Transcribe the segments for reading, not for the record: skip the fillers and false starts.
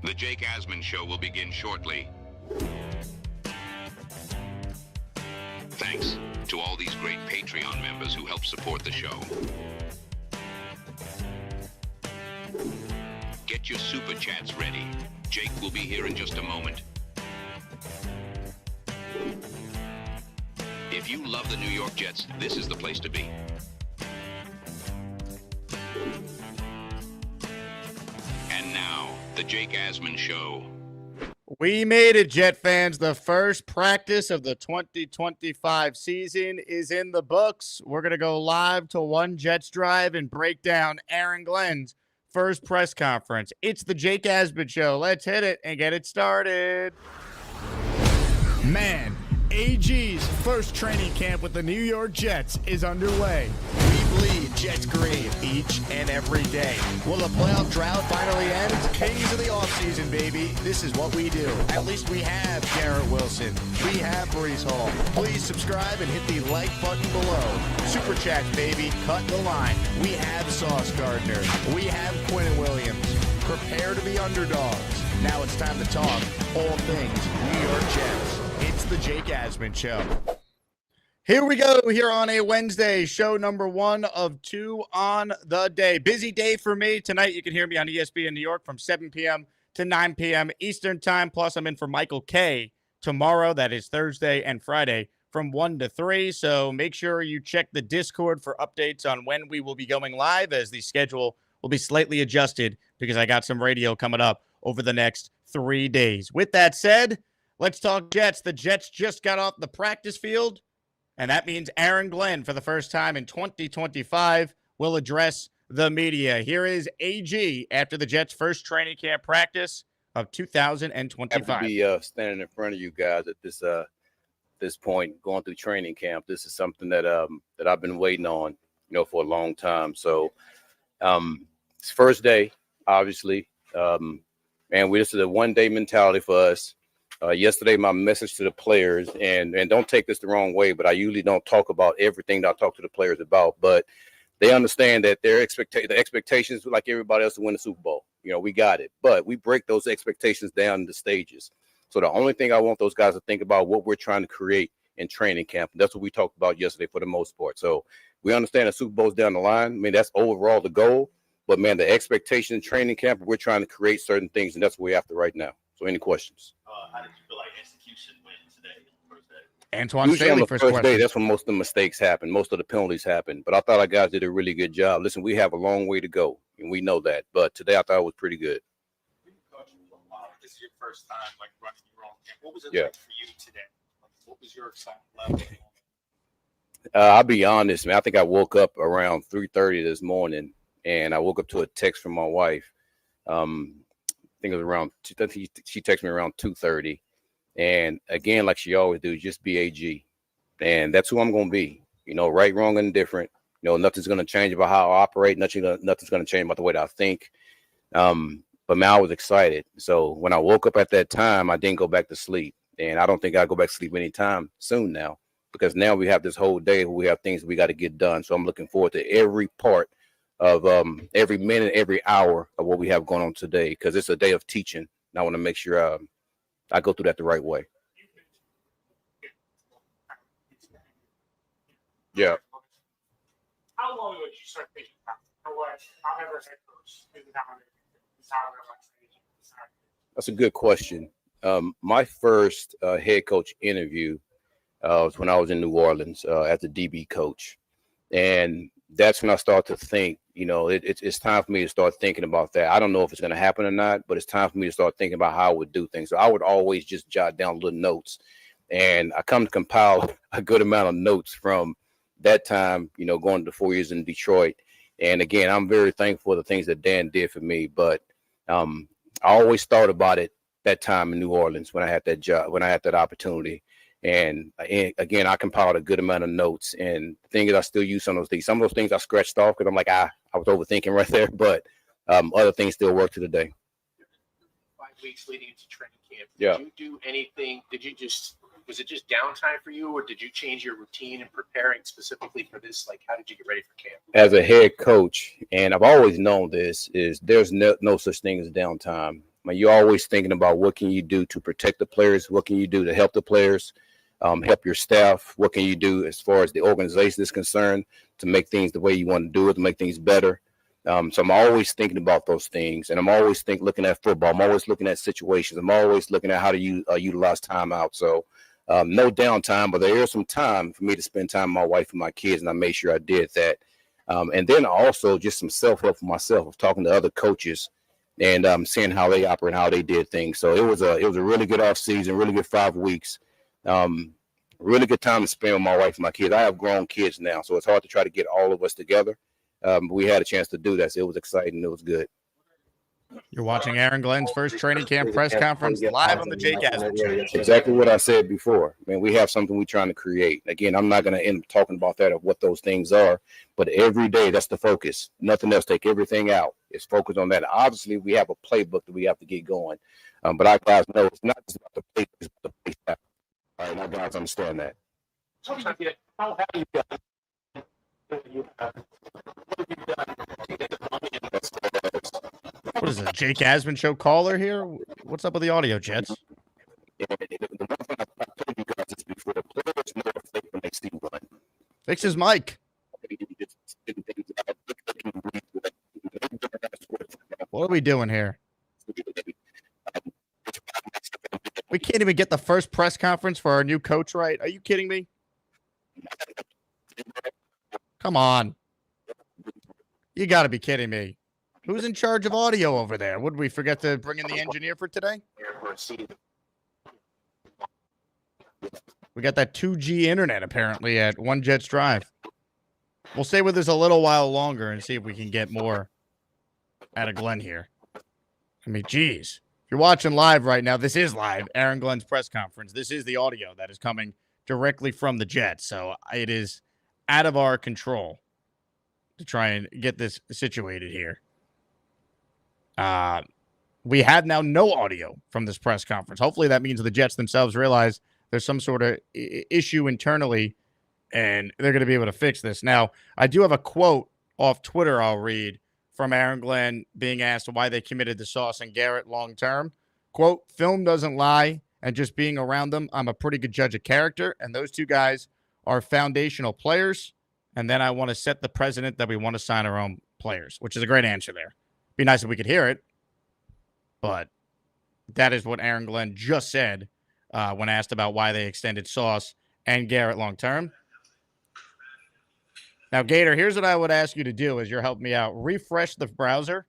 The Jake Asman Show will begin shortly. Thanks to all these great Patreon members who help support the show. Get your super chats ready. Jake will be here in just a moment. If you love the New York Jets, this is the place to be. And now, the Jake Asman Show. We made it, Jet fans. The first practice of the 2025 season is in the books. We're going to go live to One Jets Drive and break down Aaron Glenn's first press conference. It's the Jake Asman Show. Let's hit it and get it started. Man, AG's first training camp with the New York Jets is underway. We bleed Jets green each and every day. Will the playoff drought finally end? Kings of the offseason, baby. This is what we do. At least we have Garrett Wilson. We have Breece Hall. Please subscribe and hit the like button below. Super chats, baby. Cut the line. We have Sauce Gardner. We have Quinn Williams. Prepare to be underdogs. Now it's time to talk all things New York Jets. It's the Jake Asman Show. Here we go here on a Wednesday, show number 1 of 2 on the day. Busy day for me. Tonight you can hear me on ESPN New York from 7 p.m. to 9 p.m. Eastern time. Plus I'm in for Michael K. tomorrow. That is Thursday and Friday from 1 to 3. So make sure you check the Discord for updates on when we will be going live, as the schedule will be slightly adjusted because I got some radio coming up over the next 3 days. With that said, let's talk Jets. The Jets just got off the practice field, and that means Aaron Glenn, for the first time in 2025, will address the media. Here is AG after the Jets' first training camp practice of 2025. I have to be standing in front of you guys at this point, going through training camp. This is something that I've been waiting on, for a long time. So it's first day, obviously, and this is a one-day mentality for us. Yesterday, my message to the players, and don't take this the wrong way, but I usually don't talk about everything that I talk to the players about, but they understand that the expectations, like everybody else, to win the Super Bowl. We got it, but we break those expectations down into stages. So the only thing I want those guys to think about what we're trying to create in training camp. That's what we talked about yesterday for the most part. So we understand the Super Bowl's down the line. I mean, that's overall the goal, but man, the expectation in training camp, we're trying to create certain things, and that's what we're after right now. So any questions? How did you feel like execution went today, first day? Antoine Usually on Staley, the first first question. day, that's when most of the mistakes happen. Most of the penalties happen. But I thought our guys did a really good job. Listen, we have a long way to go, and we know that. But today I thought it was pretty good. This is your first time running your own camp. What was it Yeah. like for you today? What was your excitement level? I'll be honest, man. I think I woke up around 3:30 this morning, and I woke up to a text from my wife. I think it was around. She texted me around 2:30, and again, like she always do, just be AG, and that's who I'm gonna be. Right, wrong, and indifferent. Nothing's gonna change about how I operate. Nothing's gonna change about the way that I think. But man, I was excited. So when I woke up at that time, I didn't go back to sleep, and I don't think I'll go back to sleep anytime soon now, because now we have this whole day where we have things we got to get done. So I'm looking forward to every part of every minute, every hour of what we have going on today, because it's a day of teaching. And I want to make sure I go through that the right way. Yeah. How long would you start thinking about or what? However, head coach is That's a good question. My first head coach interview was when I was in New Orleans as a DB coach. And that's when I started to think, it's time for me to start thinking about that. I don't know if it's going to happen or not, but it's time for me to start thinking about how I would do things. So I would always just jot down little notes. And I come to compile a good amount of notes from that time, going to 4 years in Detroit. And again, I'm very thankful for the things that Dan did for me. But I always thought about it that time in New Orleans when I had that job, when I had that opportunity. And again, I compiled a good amount of notes, and the thing is, I still use some of those things. Some of those things I scratched off because I'm like, I was overthinking right there. But other things still work to the day. 5 weeks leading into training camp. Yeah. Did you do anything? Was it just downtime for you, or did you change your routine in preparing specifically for this? Like, how did you get ready for camp? As a head coach, and I've always known this, is there's no such thing as downtime. You're always thinking about what can you do to protect the players, what can you do to help the players, help your staff, what can you do as far as the organization is concerned to make things the way you want to do it, to make things better. So I'm always thinking about those things, and I'm always looking at football. I'm always looking at situations. I'm always looking at how to utilize time out. So no downtime, but there is some time for me to spend time with my wife and my kids, and I made sure I did that. And then also just some self-help for myself of talking to other coaches and seeing how they operate, how they did things. So it was a really good off season, really good 5 weeks. Really good time to spend with my wife and my kids. I have grown kids now, so it's hard to try to get all of us together. But we had a chance to do that, so it was exciting. It was good. You're watching Aaron Glenn's first training camp press conference live on the Jake Asman Show. Exactly what I said before. Man, we have something we're trying to create. Again, I'm not going to end up talking about that of what those things are, but every day that's the focus. Nothing else. Take everything out. It's focused on that. Obviously, we have a playbook that we have to get going, but our guys know it's not just about the playbook, it's about the play style. All right, our guys understand that. Sometimes, how have you done? What have you done to get the money in? What is it, Jake Asman Show caller here? What's up with the audio, Jets? The one thing I told you guys this before, the players know the fake when they see one. Fix his mic. What are we doing here? We can't even get the first press conference for our new coach right. Are you kidding me? Come on. You got to be kidding me. Who's in charge of audio over there? Would we forget to bring in the engineer for today? We got that 2G internet apparently at One Jets Drive. We'll stay with this a little while longer and see if we can get more out of Glenn here. I mean, geez. If you're watching live right now, this is live. Aaron Glenn's press conference. This is the audio that is coming directly from the Jets. So it is out of our control to try and get this situated here. We have now no audio from this press conference. Hopefully that means the Jets themselves realize there's some sort of issue internally and they're going to be able to fix this. Now, I do have a quote off Twitter I'll read from Aaron Glenn being asked why they committed to Sauce and Garrett long-term. Quote, film doesn't lie, and just being around them, I'm a pretty good judge of character, and those two guys are foundational players, and then I want to set the precedent that we want to sign our own players, which is a great answer there. Be nice if we could hear it, but that is what Aaron Glenn just said when asked about why they extended Sauce and Garrett long-term. Now, Gator, here's what I would ask you to do as you're helping me out. Refresh the browser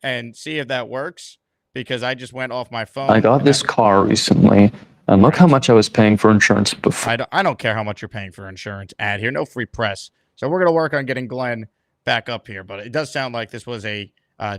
and see if that works, because I just went off my phone. I got this car recently, and look how much I was paying for insurance before. I don't care how much you're paying for insurance. Ad here, no free press. So we're going to work on getting Glenn back up here, but it does sound like this was a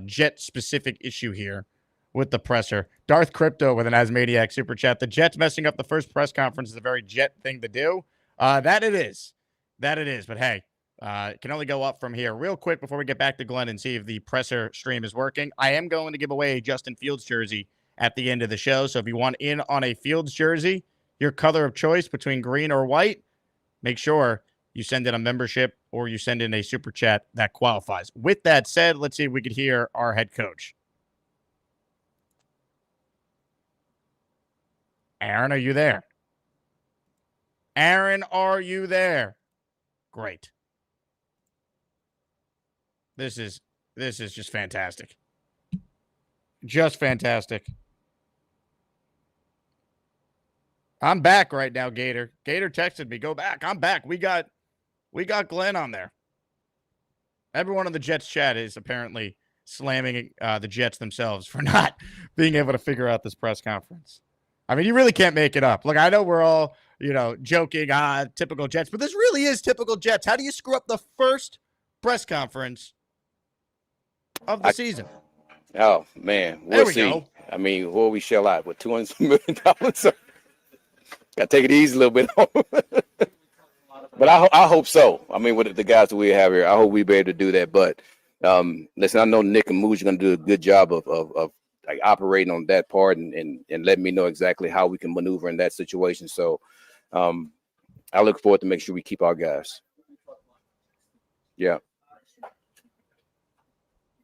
Jet-specific issue here with the presser. Darth Crypto with an Asmaniac super chat. The Jets messing up the first press conference is a very Jet thing to do. That it is. But hey, it can only go up from here. Real quick before we get back to Glenn and see if the presser stream is working, I am going to give away a Justin Fields jersey at the end of the show. So if you want in on a Fields jersey, your color of choice between green or white, make sure you send in a membership or you send in a super chat that qualifies. With that said, let's see if we could hear our head coach. Aaron, are you there? Aaron, are you there? Great. This is just fantastic. Just fantastic. I'm back right now, Gator. Gator texted me, go back. I'm back. We got Glenn on there. Everyone in the Jets chat is apparently slamming the Jets themselves for not being able to figure out this press conference. I mean, you really can't make it up. Look, I know we're all, joking, typical Jets, but this really is typical Jets. How do you screw up the first press conference of the season? Oh, man. We'll see. Go. I mean, what we shell out with $200 million? Got to take it easy a little bit. But I hope so. I mean, with the guys that we have here, I hope we be able to do that. But listen, I know Nick and Mooj are going to do a good job of like operating on that part and letting me know exactly how we can maneuver in that situation. So I look forward to make sure we keep our guys. Yeah.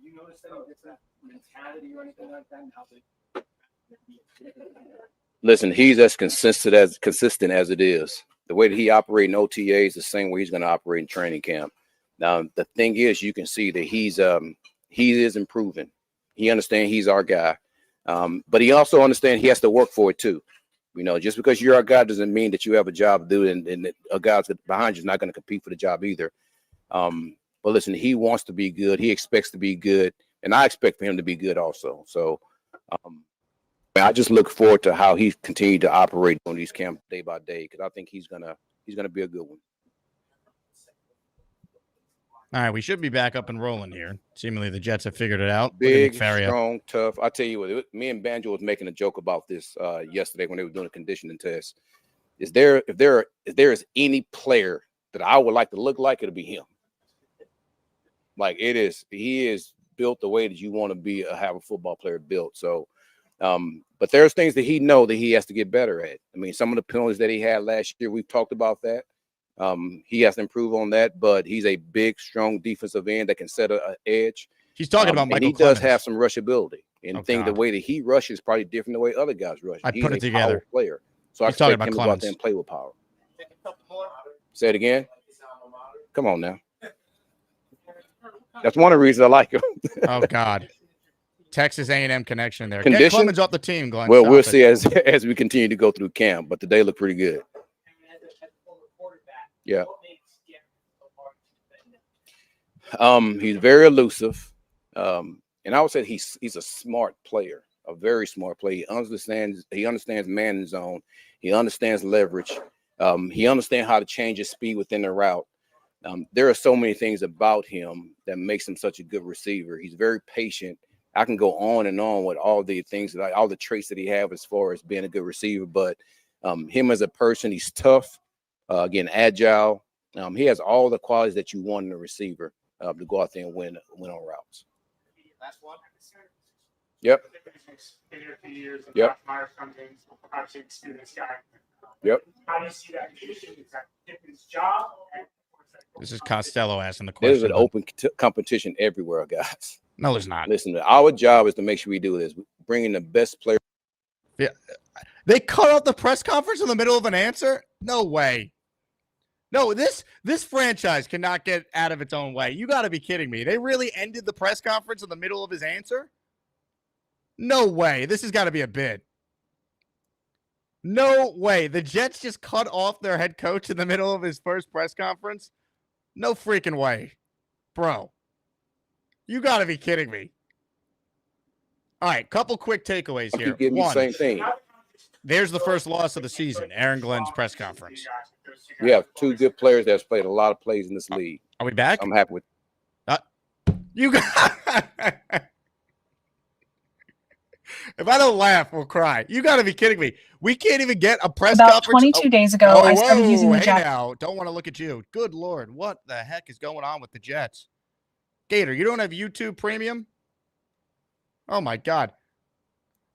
You notice that it's that mentality or anything like that? Listen, he's as consistent as it is. The way that he operates in OTA is the same way he's going to operate in training camp. Now, the thing is, you can see that he is improving. He understands he's our guy, but he also understands he has to work for it too. You know, just because you're our guy doesn't mean that you have a job to do, and a guy behind you is not going to compete for the job either. But listen, he wants to be good. He expects to be good, and I expect for him to be good also. So I just look forward to how he continues to operate on these camps day by day, because I think he's gonna be a good one. All right, we should be back up and rolling here. Seemingly the Jets have figured it out. Big, strong, tough. I tell you what, me and Banjo was making a joke about this yesterday when they were doing a conditioning test. If there is any player that I would like to look like, it'll be him. Like he is built the way that you want to have a football player built. So, but there's things that he knows that he has to get better at. I mean, some of the penalties that he had last year, we've talked about that. He has to improve on that, but he's a big, strong defensive end that can set an edge. He's talking about Michael He Clemens. does have some rushability, and the way that he rushes is probably different the way other guys rush. I put it together. Power player, so I expect him to go out there and play with power. Say it again. Come on now. That's one of the reasons I like him. Oh God, Texas A&M connection there. Condition? Get Clemens off the team, Glenn. Well, we'll see as we continue to go through camp, but today looked pretty good. Yeah. He's very elusive. And I would say he's a smart player, a very smart player. He understands man in zone. He understands leverage. He understands how to change his speed within the route. There are so many things about him that makes him such a good receiver. He's very patient. I can go on and on with all the things all the traits that he has as far as being a good receiver, but him as a person, he's tough. Again, agile. He has all the qualities that you want in a receiver to go out there and win on routes. Last one. Yep. Yep. Yep. How do you see that position? Is that his job? This is Costello asking the question. There's an open competition everywhere, guys. No, there's not. Listen, our job is to make sure we do this. Bringing the best player. Yeah. They cut off the press conference in the middle of an answer? No way. No, this franchise cannot get out of its own way. You got to be kidding me. They really ended the press conference in the middle of his answer? No way. This has got to be a bid. No way. The Jets just cut off their head coach in the middle of his first press conference? No freaking way. Bro, you got to be kidding me. All right, couple quick takeaways here. Give me the same thing. There's the first loss of the season, Aaron Glenn's press conference. We have two good players that's played a lot of plays in this league. Are we back? I'm happy with you. If I don't laugh, we'll cry. You got to be kidding me. We can't even get a press About conference. 22 days ago, I started using the Jets. Now, don't want to look at you. Good Lord. What the heck is going on with the Jets? Gator, you don't have YouTube Premium? Oh, my God.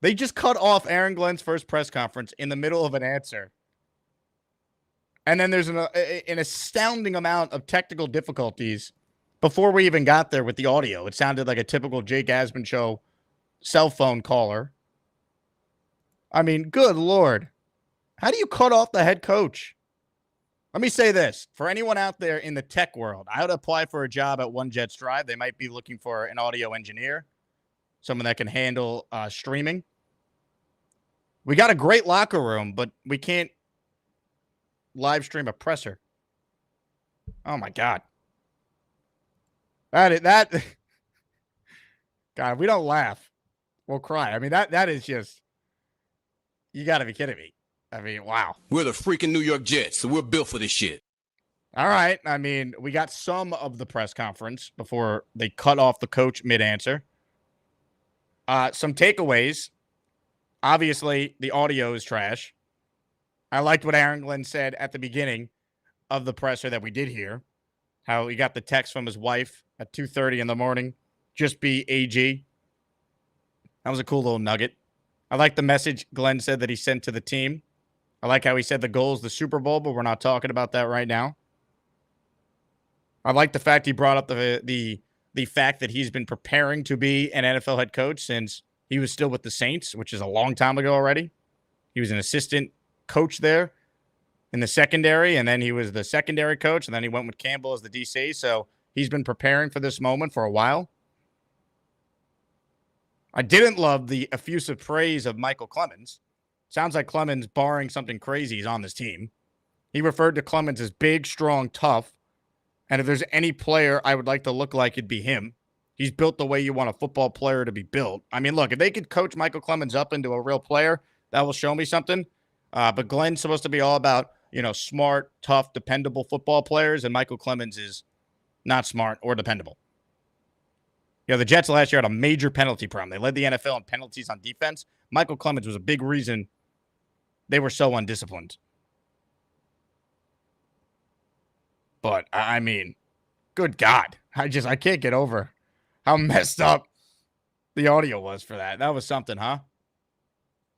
They just cut off Aaron Glenn's first press conference in the middle of an answer. And then there's an astounding amount of technical difficulties before we even got there with the audio. It sounded like a typical Jake Asman show cell phone caller. I mean, good Lord. How do you cut off the head coach? Let me say this. For anyone out there in the tech world, I would apply for a job at One Jets Drive. They might be looking for an audio engineer, someone that can handle streaming. We got a great locker room, but we can't live stream a presser. Oh, my God. That God, we don't laugh. We'll cry. I mean, that is just, you got to be kidding me. I mean, wow. We're the freaking New York Jets, so we're built for this shit. All right. I mean, we got some of the press conference before they cut off the coach mid-answer. Some takeaways. Obviously, the audio is trash. I liked what Aaron Glenn said at the beginning of the presser that we did hear, how he got the text from his wife at 2:30 in the morning, just be AG. That was a cool little nugget. I like the message Glenn said that he sent to the team. I like how he said the goal is the Super Bowl, but we're not talking about that right now. I like the fact he brought up the fact that he's been preparing to be an NFL head coach since He was still with the Saints, which is a long time ago already. He was an assistant coach there in the secondary, and then he was the secondary coach, and then he went with Campbell as the DC. So he's been preparing for this moment for a while. I didn't love the effusive praise of Michael Clemens. Sounds like Clemens, barring something crazy, is on this team. He referred to Clemens as big, strong, tough. And if there's any player I would like to look like, it'd be him. He's built the way you want a football player to be built. I mean, look, if they could coach Michael Clemens up into a real player, that will show me something. But Glenn's supposed to be all about, smart, tough, dependable football players, and Michael Clemens is not smart or dependable. The Jets last year had a major penalty problem. They led the NFL in penalties on defense. Michael Clemens was a big reason they were so undisciplined. But, I mean, good God. I can't get over how messed up the audio was for that. That was something, huh?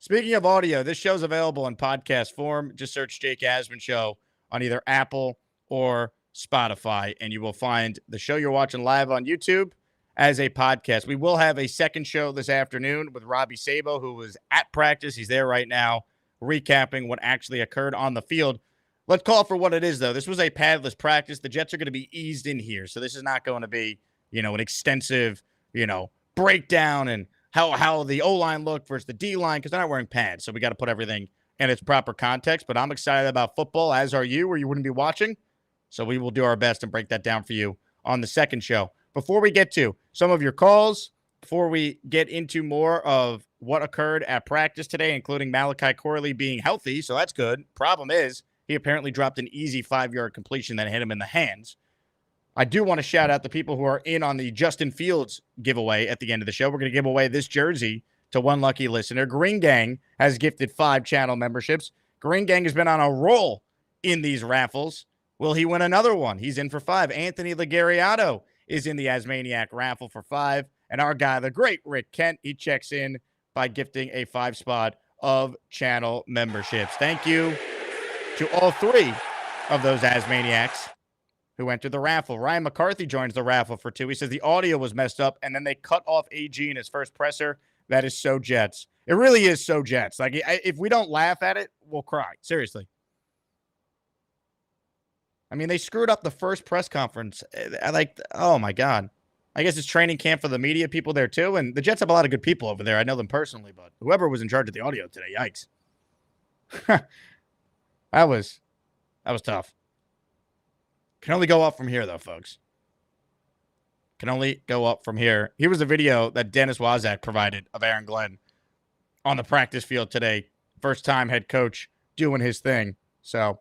Speaking of audio, this show's available in podcast form. Just search Jake Asman Show on either Apple or Spotify, and you will find the show you're watching live on YouTube as a podcast. We will have a second show this afternoon with Robbie Sabo, who was at practice. He's there right now, recapping what actually occurred on the field. Let's call it for what it is, though. This was a padless practice. The Jets are going to be eased in here, so this is not going to be, an extensive, breakdown and how the O-line looked versus the D-line, because they're not wearing pads, so we got to put everything in its proper context. But I'm excited about football, as are you, or you wouldn't be watching. So we will do our best and break that down for you on the second show. Before we get to some of your calls, before we get into more of what occurred at practice today, including Malachi Corley being healthy, so that's good. Problem is, he apparently dropped an easy 5-yard completion that hit him in the hands. I do want to shout out the people who are in on the Justin Fields giveaway at the end of the show. We're going to give away this jersey to one lucky listener. Green Gang has gifted 5 channel memberships. Green Gang has been on a roll in these raffles. Will he win another one? He's in for 5. Anthony Lagariato is in the AsmanJake raffle for 5. And our guy, the great Rick Kent, he checks in by gifting a 5 spot of channel memberships. Thank you to all 3 of those Asmaniacs who entered the raffle. Ryan McCarthy joins the raffle for 2. He says the audio was messed up, and then they cut off AG in his first presser. That is so Jets. It really is so Jets. Like, if we don't laugh at it, we'll cry. Seriously. I mean, they screwed up the first press conference. Oh, my God. I guess it's training camp for the media people there, too. And the Jets have a lot of good people over there. I know them personally, but whoever was in charge of the audio today, yikes. That was tough. Can only go up from here, though, folks. Can only go up from here. Here was a video that Dennis Waszak provided of Aaron Glenn on the practice field today. First time head coach doing his thing. So,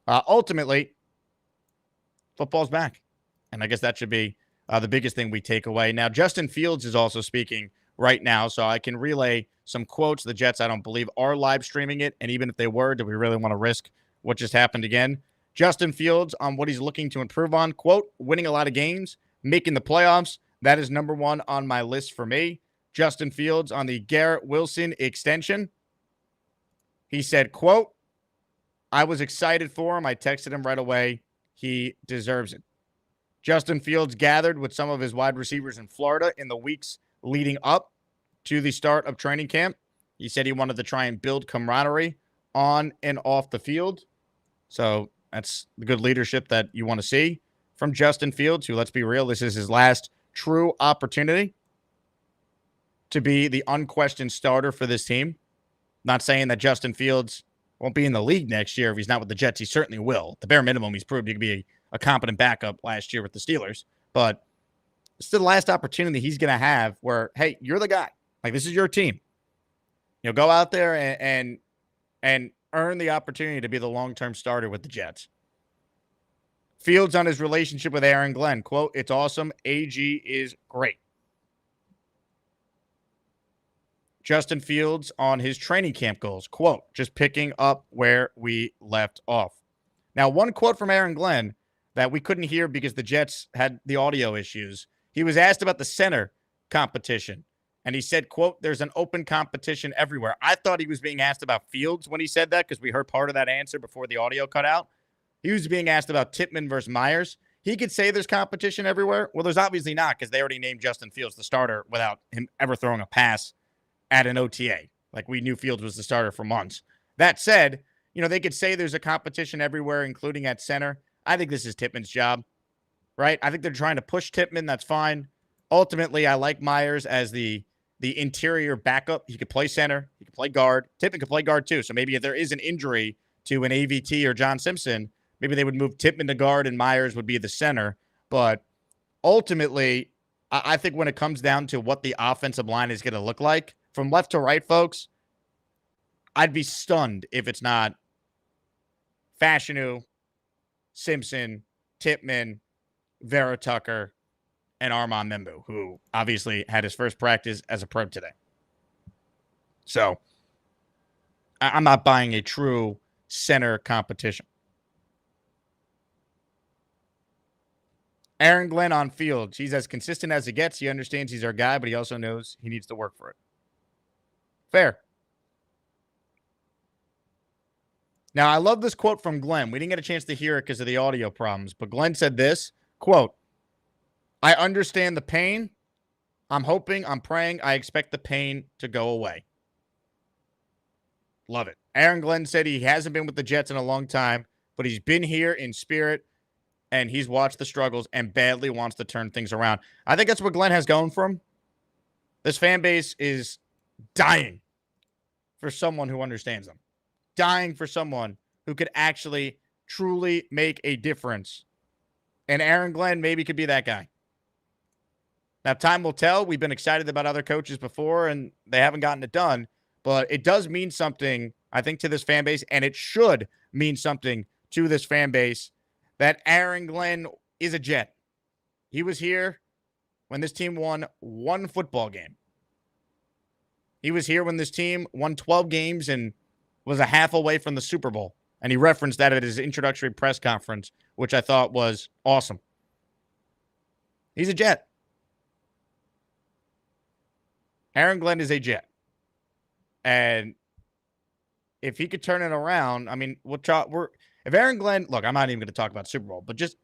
ultimately, football's back. And I guess that should be the biggest thing we take away. Now, Justin Fields is also speaking right now, so I can relay some quotes. The Jets, I don't believe, are live streaming it. And even if they were, do we really want to risk what just happened again? Justin Fields on what he's looking to improve on. Quote, winning a lot of games, making the playoffs. That is number 1 on my list for me. Justin Fields on the Garrett Wilson extension. He said, quote, I was excited for him. I texted him right away. He deserves it. Justin Fields gathered with some of his wide receivers in Florida in the weeks leading up to the start of training camp. He said he wanted to try and build camaraderie on and off the field. So that's the good leadership that you want to see from Justin Fields, who, let's be real, this is his last true opportunity to be the unquestioned starter for this team. Not saying that Justin Fields won't be in the league next year if he's not with the Jets. He certainly will. At the bare minimum, he's proved he could be a competent backup last year with the Steelers. But it's the last opportunity he's going to have where, hey, you're the guy. Like, this is your team. Go out there and earn the opportunity to be the long-term starter with the Jets. Fields on his relationship with Aaron Glenn. Quote, it's awesome. AG is great. Justin Fields on his training camp goals. Quote, just picking up where we left off. Now, one quote from Aaron Glenn that we couldn't hear because the Jets had the audio issues. He was asked about the center competition. And he said, quote, there's an open competition everywhere. I thought he was being asked about Fields when he said that because we heard part of that answer before the audio cut out. He was being asked about Tippmann versus Myers. He could say there's competition everywhere. Well, there's obviously not because they already named Justin Fields the starter without him ever throwing a pass at an OTA. Like, we knew Fields was the starter for months. That said, they could say there's a competition everywhere, including at center. I think this is Tippmann's job, right? I think they're trying to push Tippmann. That's fine. Ultimately, I like Myers as the interior backup. He could play center. He could play guard. Tippmann could play guard too. So maybe if there is an injury to an AVT or John Simpson, maybe they would move Tippmann to guard and Myers would be the center. But ultimately, I think when it comes down to what the offensive line is going to look like, from left to right, folks, I'd be stunned if it's not Fashanu, Simpson, Tippmann, Vera Tucker, and Armand Membu, who obviously had his first practice as a pro today. So I'm not buying a true center competition. Aaron Glenn on Fields. He's as consistent as it gets. He understands he's our guy, but he also knows he needs to work for it. Fair. Now, I love this quote from Glenn. We didn't get a chance to hear it because of the audio problems, but Glenn said this, quote, "I understand the pain. I'm hoping, I'm praying, I expect the pain to go away." Love it. Aaron Glenn said he hasn't been with the Jets in a long time, but he's been here in spirit, and he's watched the struggles and badly wants to turn things around. I think that's what Glenn has going for him. This fan base is dying for someone who understands them. Dying for someone who could actually truly make a difference. And Aaron Glenn maybe could be that guy. Now, time will tell. We've been excited about other coaches before, and they haven't gotten it done. But it does mean something, I think, to this fan base, and it should mean something to this fan base that Aaron Glenn is a Jet. He was here when this team won one football game. He was here when this team won 12 games and was a half away from the Super Bowl. And he referenced that at his introductory press conference, which I thought was awesome. He's a Jet. Aaron Glenn is a Jet. And if he could turn it around, I mean, if Aaron Glenn, look, I'm not even going to talk about Super Bowl, but just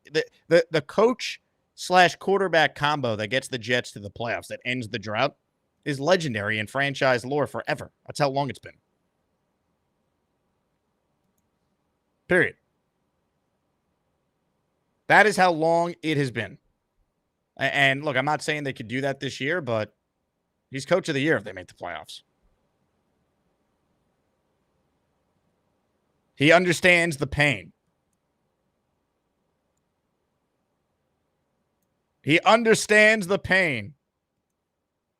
the coach / quarterback combo that gets the Jets to the playoffs, that ends the drought, is legendary in franchise lore forever. That's how long it's been. Period. That is how long it has been. And look, I'm not saying they could do that this year, but he's coach of the year if they make the playoffs. He understands the pain. He understands the pain.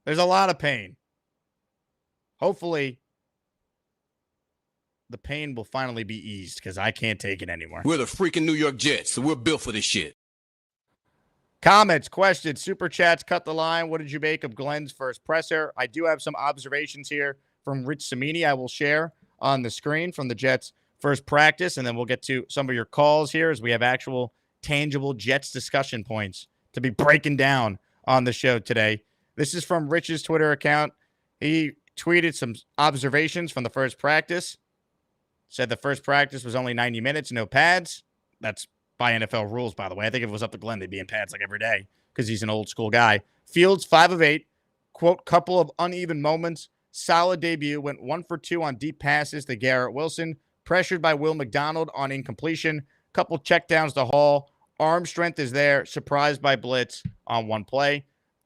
There's a lot of pain. Hopefully, the pain will finally be eased because I can't take it anymore. We're the freaking New York Jets, so we're built for this shit. Comments, questions, super chats, cut the line. What did you make of Glenn's first presser? I do have some observations here from Rich Samini I will share on the screen from the Jets' first practice, and then we'll get to some of your calls here as we have actual tangible Jets discussion points to be breaking down on the show today. This is from Rich's Twitter account. He tweeted some observations from the first practice. Said the first practice was only 90 minutes, no pads. That's by NFL rules, by the way. I think if it was up to Glenn, they'd be in pads like every day because he's an old school guy. Fields, 5 of 8. Quote, couple of uneven moments. Solid debut. Went 1 for 2 on deep passes to Garrett Wilson. Pressured by Will McDonald on incompletion. Couple checkdowns to Hall. Arm strength is there. Surprised by blitz on one play.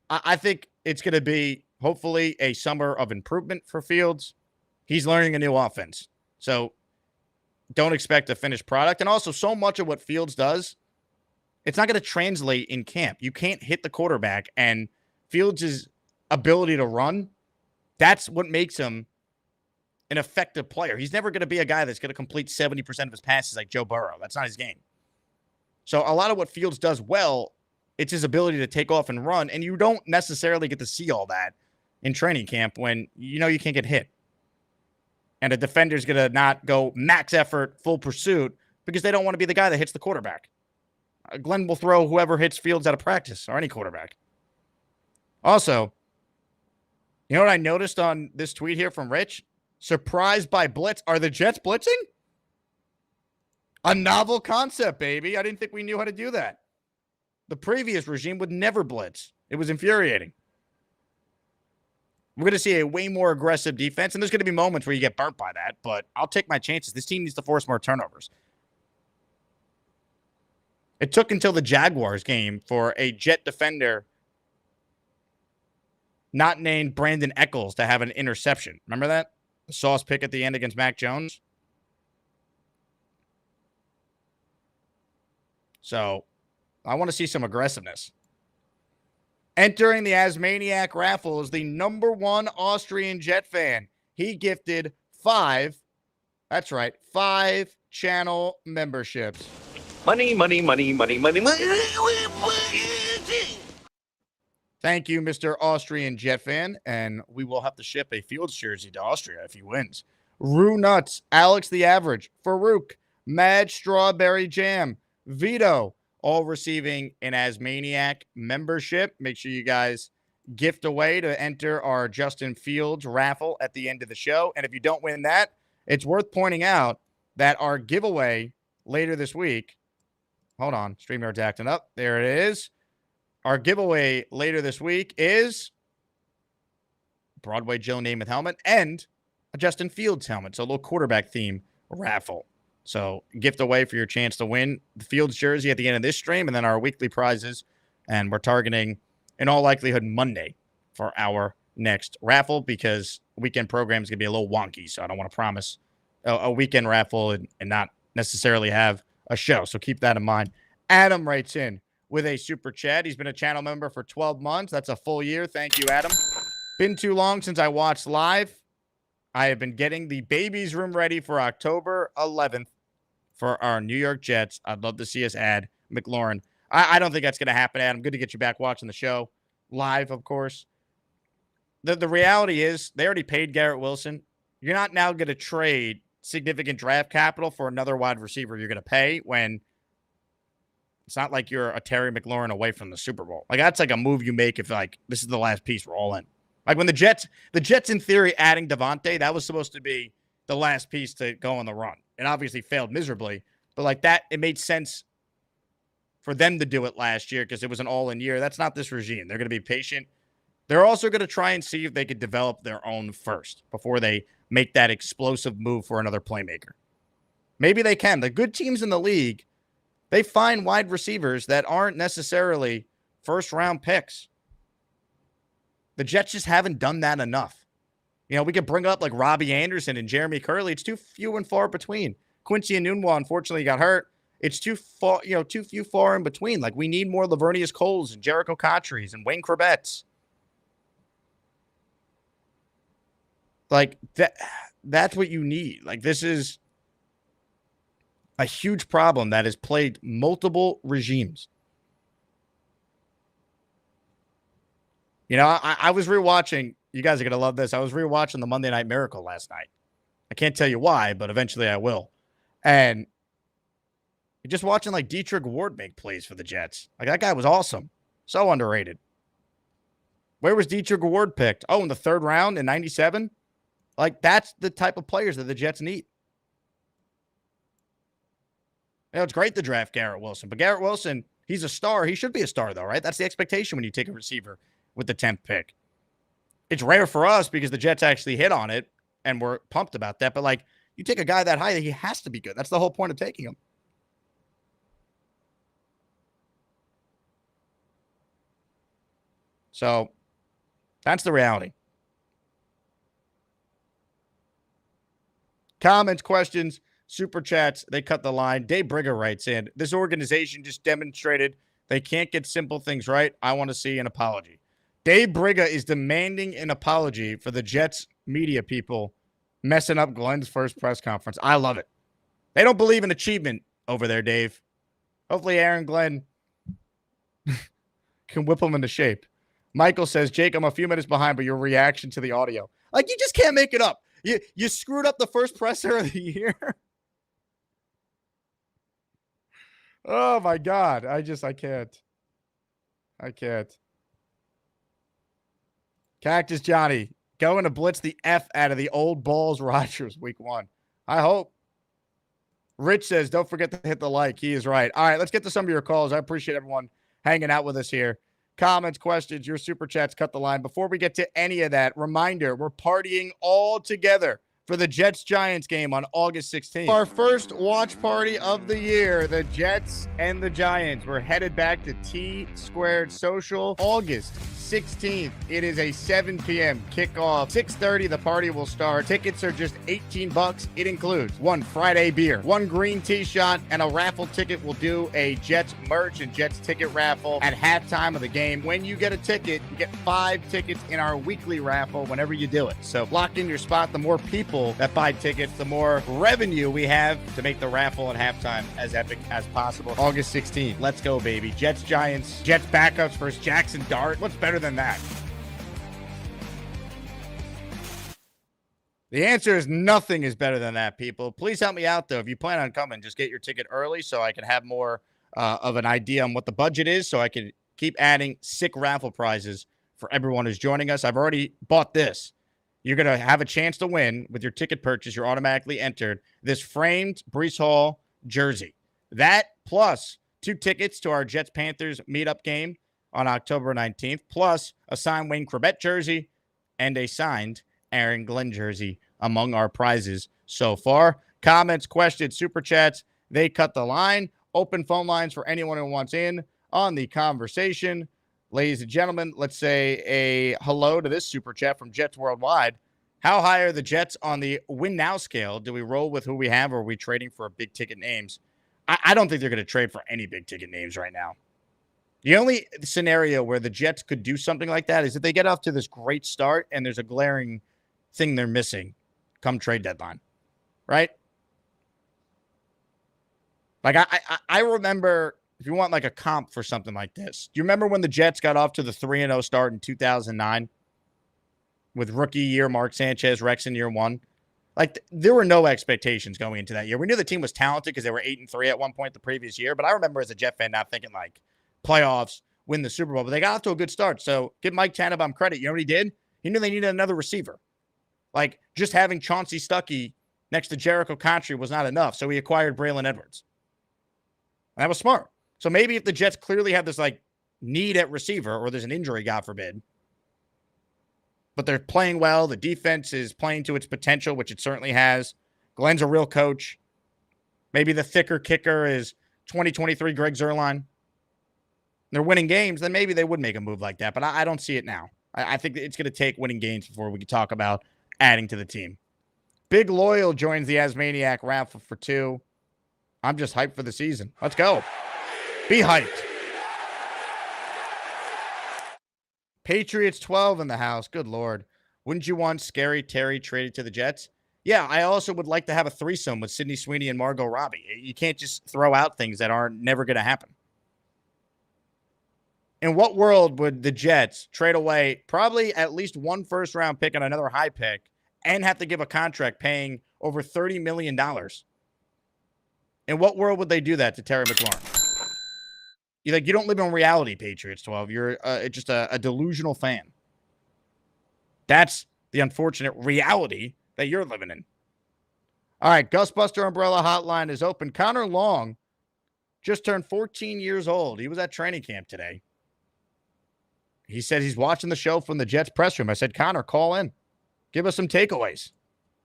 I think it's going to be, hopefully, a summer of improvement for Fields. He's learning a new offense. So don't expect a finished product. And also, so much of what Fields does, it's not going to translate in camp. You can't hit the quarterback. And Fields' ability to run, that's what makes him an effective player. He's never going to be a guy that's going to complete 70% of his passes like Joe Burrow. That's not his game. So a lot of what Fields does well, it's his ability to take off and run. And you don't necessarily get to see all that in training camp when you know you can't get hit. And a defender's going to not go max effort, full pursuit, because they don't want to be the guy that hits the quarterback. Glenn will throw whoever hits Fields out of practice, or any quarterback. Also, you know what I noticed on this tweet here from Rich? Surprised by blitz. Are the Jets blitzing? A novel concept, baby. I didn't think we knew how to do that. The previous regime would never blitz. It was infuriating. We're going to see a way more aggressive defense, and there's going to be moments where you get burnt by that, but I'll take my chances. This team needs to force more turnovers. It took until the Jaguars game for a Jet defender not named Brandon Eccles to have an interception. Remember that? The sauce pick at the end against Mac Jones. So I want to see some aggressiveness. Entering the Asmaniac raffle is the #1 Austrian Jet fan. He gifted 5 channel memberships. Money, money, money, money, money, money. Thank you, Mr. Austrian Jet fan. And we will have to ship a Fields jersey to Austria if he wins. Rue Nuts, Alex the Average, Farouk, Mad Strawberry Jam, Vito, all receiving an Asmaniac membership. Make sure you guys gift away to enter our Justin Fields raffle at the end of the show. And if you don't win that, it's worth pointing out that our giveaway later this week, hold on, StreamYard's acting up. There it is. Our giveaway later this week is Broadway Joe Namath helmet and a Justin Fields helmet. So a little quarterback theme raffle. So gift away for your chance to win the Fields jersey at the end of this stream, and then our weekly prizes. And we're targeting, in all likelihood, Monday for our next raffle, because weekend program is going to be a little wonky. So I don't want to promise a weekend raffle and not necessarily have a show. So keep that in mind. Adam writes in with a super chat. He's been a channel member for 12 months. That's a full year. Thank you, Adam. Been too long since I watched live. I have been getting the baby's room ready for October 11th for our New York Jets. I'd love to see us add McLaurin. I don't think that's going to happen, Adam. Good to get you back watching the show live, of course. The reality is they already paid Garrett Wilson. You're not now going to trade significant draft capital for another wide receiver you're going to pay when it's not like you're a Terry McLaurin away from the Super Bowl. Like, that's like a move you make if, like, this is the last piece, we're all in. Like when the Jets in theory adding Devontae, that was supposed to be the last piece to go on the run. It obviously failed miserably, but like that, it made sense for them to do it last year because it was an all-in year. That's not this regime. They're going to be patient. They're also going to try and see if they could develop their own first before they make that explosive move for another playmaker. Maybe they can. The good teams in the league, they find wide receivers that aren't necessarily first-round picks. The Jets just haven't done that enough. You know, we could bring up like Robbie Anderson and Jeremy Curley. It's too few and far between. Quincy Enunwa, unfortunately, got hurt. It's too few far in between. Like, we need more Lavernius Coles and Jericho Cotcheries and Wayne Corbett's. Like, that's what you need. Like, this is a huge problem that has plagued multiple regimes. You know, I was rewatching, you guys are going to love this. I was rewatching the Monday Night Miracle last night. I can't tell you why, but eventually I will. And you're just watching like Dietrich Ward make plays for the Jets. Like, that guy was awesome. So underrated. Where was Dietrich Ward picked? Oh, in the 3rd round in 97? Like, that's the type of players that the Jets need. You know, it's great to draft Garrett Wilson, but Garrett Wilson, he's a star. He should be a star, though, right? That's the expectation when you take a receiver with the 10th pick. It's rare for us because the Jets actually hit on it, and we're pumped about that. But, like, you take a guy that high, he has to be good. That's the whole point of taking him. So, that's the reality. Comments, questions, super chats, they cut the line. Dave Brigger writes in, this organization just demonstrated they can't get simple things right. I want to see an apology. Dave Brigger is demanding an apology for the Jets media people messing up Glenn's first press conference. I love it. They don't believe in achievement over there, Dave. Hopefully Aaron Glenn can whip them into shape. Michael says, Jake, I'm a few minutes behind, but your reaction to the audio. Like, you just can't make it up. You screwed up the first presser of the year. Oh, my God. I can't. Cactus Johnny, going to blitz the F out of the old balls Rodgers week 1. I hope. Rich says, don't forget to hit the like. He is right. All right, let's get to some of your calls. I appreciate everyone hanging out with us here. comments, questions, your super chats cut the line. Before we get to any of that, reminder, we're partying all together for the Jets-Giants game on August 16th. Our first watch party of the year, the Jets and the Giants. We're headed back to T-Squared Social, August 16th. It is a 7 p.m. kickoff. 6:30, the party will start. Tickets are just $18. It includes 1 Friday beer, 1 green tea shot, and a raffle ticket. We'll do a Jets merch and Jets ticket raffle at halftime of the game. When you get a ticket, you get 5 tickets in our weekly raffle whenever you do it. So lock in your spot. The more people that buy tickets, the more revenue we have to make the raffle at halftime as epic as possible. August 16th. Let's go, baby. Jets, Giants, Jets backups versus Jackson Dart. What's better than that? The answer is nothing is better than that, people. Please help me out, though. If you plan on coming, just get your ticket early so I can have more of an idea on what the budget is so I can keep adding sick raffle prizes for everyone who's joining us. I've already bought this. You're going to have a chance to win with your ticket purchase. You're automatically entered this framed Breece Hall jersey. That plus 2 tickets to our Jets-Panthers meetup game on October 19th, plus a signed Wayne Corbett jersey and a signed Aaron Glenn jersey among our prizes so far. Comments, questions, super chats, they cut the line. Open phone lines for anyone who wants in on the conversation. Ladies and gentlemen, let's say a hello to this super chat from Jets Worldwide. How high are the Jets on the win now scale? Do we roll with who we have, or are we trading for big ticket names? I don't think they're going to trade for any big ticket names right now. The only scenario where the Jets could do something like that is if they get off to this great start and there's a glaring thing they're missing come trade deadline, right? Like I remember, if you want like a comp for something like this, do you remember when the Jets got off to the 3-0 start in 2009 with rookie year Mark Sanchez, Rex in year 1? Like there were no expectations going into that year. We knew the team was talented because they were 8-3 at one point the previous year, but I remember as a Jet fan not thinking like playoffs, win the Super Bowl, but they got off to a good start. So give Mike Tannenbaum credit. You know what he did? He knew they needed another receiver. Like just having Chauncey Stuckey next to Jericho Contry was not enough. So he acquired Braylon Edwards. And that was smart. So maybe if the Jets clearly have this like need at receiver or there's an injury, God forbid, but they're playing well, the defense is playing to its potential, which it certainly has. Glenn's a real coach. Maybe the thicker kicker is 2023 Greg Zuerlein. They're winning games, then maybe they would make a move like that, but I don't see it now. I think it's going to take winning games before we can talk about adding to the team. Big Loyal joins the Asmaniac raffle for 2. I'm just hyped for the season. Let's go. Be hyped. Patriots 12 in the house. Good Lord. Wouldn't you want Scary Terry traded to the Jets? Yeah, I also would like to have a threesome with Sydney Sweeney and Margot Robbie. You can't just throw out things that are never going to happen. In what world would the Jets trade away probably at least 1 first-round pick and another high pick and have to give a contract paying over $30 million? In what world would they do that to Terry McLaurin? You don't live in reality, Patriots 12. You're just a delusional fan. That's the unfortunate reality that you're living in. All right, Gusbuster Umbrella Hotline is open. Connor Long just turned 14 years old. He was at training camp today. He said he's watching the show from the Jets press room. I said, Connor, call in. Give us some takeaways.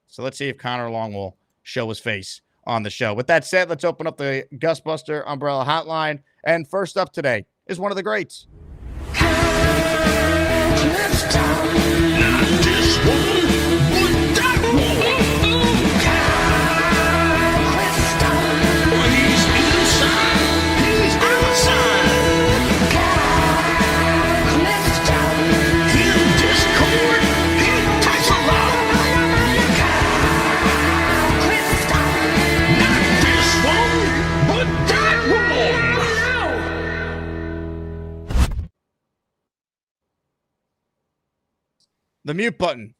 So let's see if Connor Long will show his face on the show. With that said, let's open up the Gusbuster Umbrella Hotline. And first up today is one of the greats. The mute button.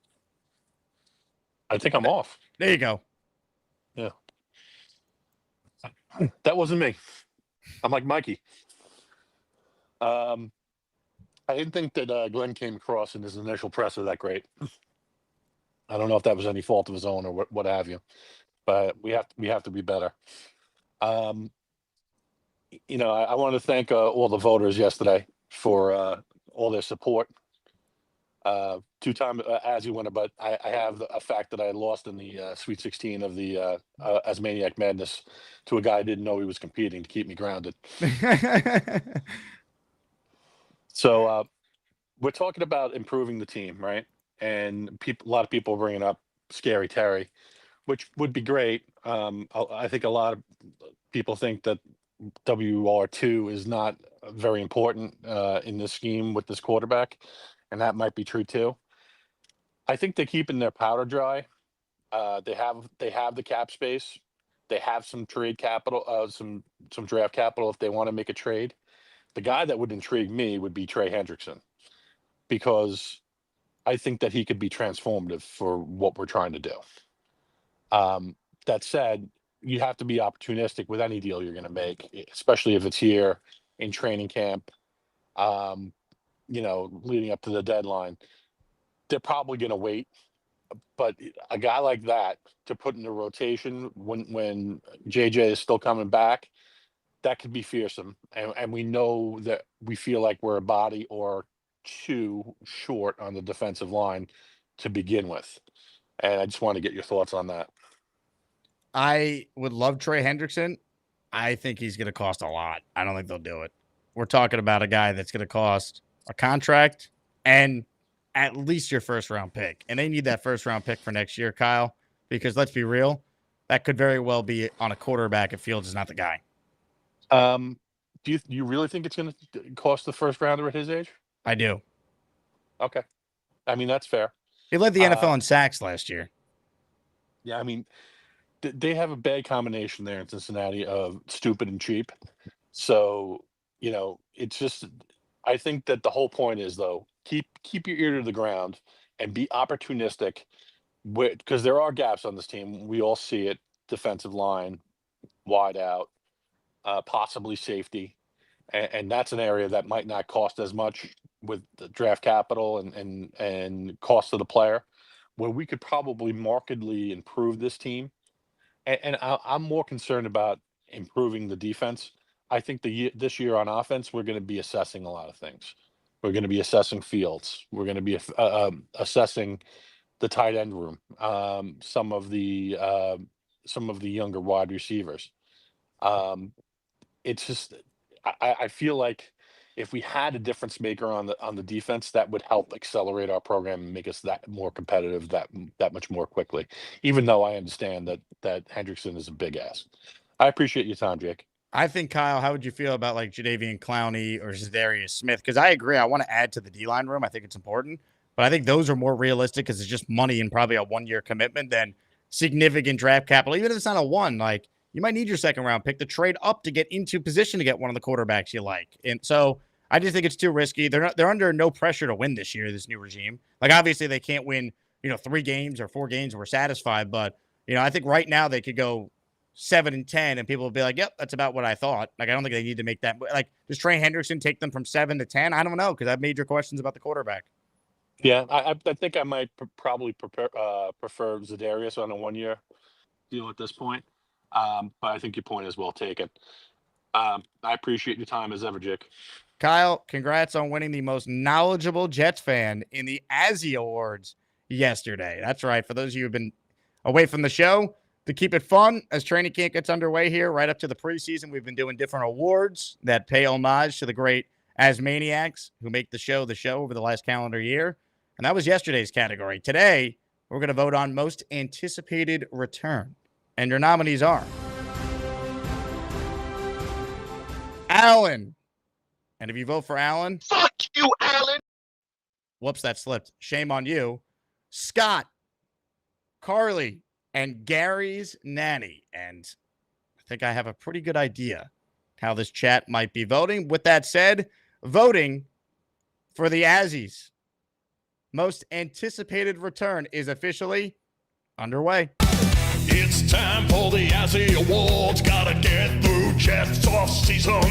I think I'm off. There you go. Yeah. That wasn't me. I'm like Mikey. I didn't think that Glenn came across in his initial presser that great. I don't know if that was any fault of his own or what have you, but we have to be better. I want to thank all the voters yesterday. for all their support. Two-time Azie winner, but I have a fact that I lost in the Sweet 16 of the AsmanJake Madness to a guy I didn't know he was competing to keep me grounded. So we're talking about improving the team, right? And a lot of people are bringing up Scary Terry, which would be great. I think a lot of people think that WR2 is not very important in this scheme with this quarterback, and that might be true too. I think they're keeping their powder dry. They have the cap space. They have some trade capital, some draft capital if they want to make a trade. The guy that would intrigue me would be Trey Hendrickson, because I think that he could be transformative for what we're trying to do. That said, you have to be opportunistic with any deal you're going to make, especially if it's here in training camp, leading up to the deadline. They're probably going to wait, but a guy like that to put in the rotation when JJ is still coming back, that could be fearsome. And we know that we feel like we're a body or two short on the defensive line to begin with. And I just want to get your thoughts on that. I would love Trey Hendrickson. I think he's going to cost a lot. I don't think they'll do it. We're talking about a guy that's going to cost a contract and at least your first-round pick. And they need that first-round pick for next year, Kyle, because let's be real, that could very well be on a quarterback if Fields is not the guy. Do you really think it's going to cost the first rounder at his age? I do. Okay. I mean, that's fair. He led the NFL in sacks last year. Yeah, I mean, they have a bad combination there in Cincinnati of stupid and cheap. So, it's just, I think that the whole point is, though, keep your ear to the ground and be opportunistic, because there are gaps on this team. We all see it: defensive line, wide out, possibly safety, and that's an area that might not cost as much with the draft capital and cost of the player, where we could probably markedly improve this team. And I'm more concerned about improving the defense. I think this year on offense, we're going to be assessing a lot of things. We're going to be assessing Fields. We're going to be assessing the tight end room, some of the younger wide receivers. It's just, I feel like if we had a difference maker on the defense, that would help accelerate our program and make us that more competitive that much more quickly. Even though I understand that Hendrickson is a big ass. I appreciate your time, Jake. I think, Kyle, how would you feel about like Jadeveon Clowney or Zadarius Smith? Because I agree. I want to add to the D-line room. I think it's important. But I think those are more realistic because it's just money and probably a one-year commitment than significant draft capital. Even if it's not a one, like you might need your second-round pick to trade up to get into position to get one of the quarterbacks you like. And so I just think it's too risky. They're under no pressure to win this year, this new regime. Like, obviously, they can't win, 3 games or 4 games and we're satisfied. But, I think right now they could go 7-10 and people will be like, yep, that's about what I thought. Like, I don't think they need to make that. Like, does Trey Hendrickson take them from 7 to 10? I don't know, because I've major questions about the quarterback. Yeah, I think I might probably prefer Zadarius on a 1-year deal at this point. But I think your point is well taken. I appreciate your time as ever, Jake. Kyle, congrats on winning the most knowledgeable Jets fan in the Azie Awards yesterday. That's right. For those of you who've been away from the show, to keep it fun as training camp gets underway here, right up to the preseason, we've been doing different awards that pay homage to the great Asmaniacs who make the show over the last calendar year. And that was yesterday's category. Today, we're going to vote on most anticipated return. And your nominees are Allen. And if you vote for Allen, Fuck you, Allen. Whoops, that slipped. Shame on you. Scott, Carly, and Gary's nanny. And I think I have a pretty good idea how this chat might be voting. With that said, voting for the Azzies' most anticipated return is officially underway. It's time for the Azie Awards. Gotta get through Jets off season.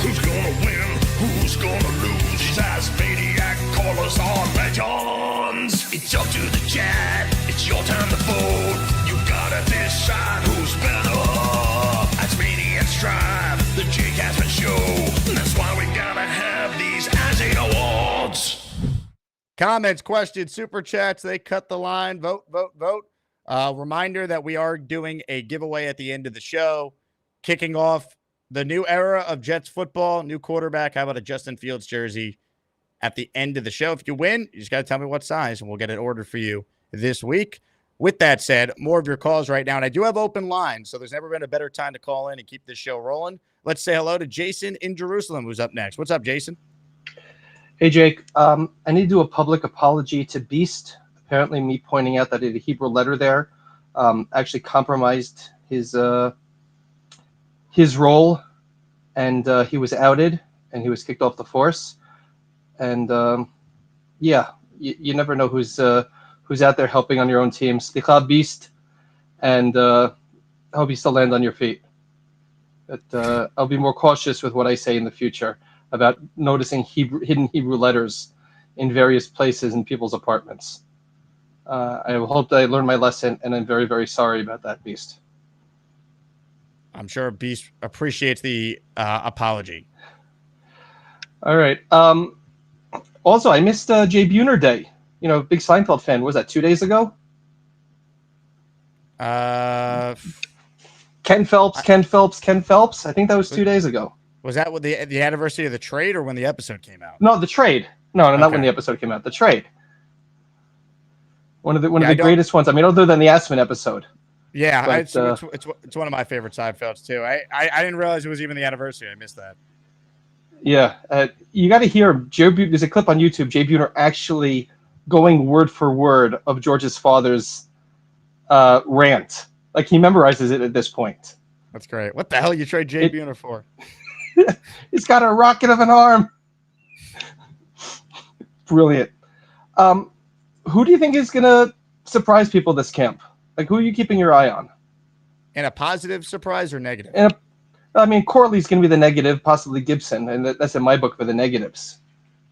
Who's gonna win? Who's gonna lose? These Asmaniac callers are legends. It's up to the chat. It's your time to vote. You gotta decide who's better. Asmaniacs drive the Jake Asman show. That's why we gotta have Comments, questions, super chats, they cut the line. Vote, vote, vote. Reminder that we are doing a giveaway at the end of the show, kicking off the new era of Jets football, new quarterback. How about a Justin Fields jersey at the end of the show? If you win, you just got to tell me what size, and we'll get it ordered for you this week. With that said, more of your calls right now, and I do have open lines, so there's never been a better time to call in and keep this show rolling. Let's say hello to Jason in Jerusalem, who's up next. What's up, Jason? Hey, Jake. I need to do a public apology to Beast. Apparently, me pointing out that the Hebrew letter there actually compromised his role, and he was outed, and he was kicked off the force. And yeah, you never know who's out there helping on your own team. Slicha, Beast, and I hope you still land on your feet. But I'll be more cautious with what I say in the future about noticing hidden Hebrew letters in various places in people's apartments. I hope that I learned my lesson, and I'm very, very sorry about that, Beast. I'm sure Beast appreciates the apology. All right. Also, I missed Jay Buhner Day. You know, big Seinfeld fan. What was that, 2 days ago? Ken Phelps. I think that was 2 days ago. Was that with the anniversary of the trade or when the episode came out? No, the trade. No, not when the episode came out. The trade. One of the greatest ones. I mean, other than the Asman episode. Yeah, but, it's one of my favorite Seinfelds too. I didn't realize it was even the anniversary. I missed that. Yeah, you got to hear Jay Buhner. There's a clip on YouTube. Jay Buhner actually going word for word of George's father's rant. Like, he memorizes it at this point. That's great. What the hell you trade Jay Buhner for? He's got a rocket of an arm. Brilliant. Who do you think is going to surprise people this camp? Like, who are you keeping your eye on? And a positive surprise or negative? I mean, Corley's going to be the negative, possibly Gibson, and that's in my book for the negatives.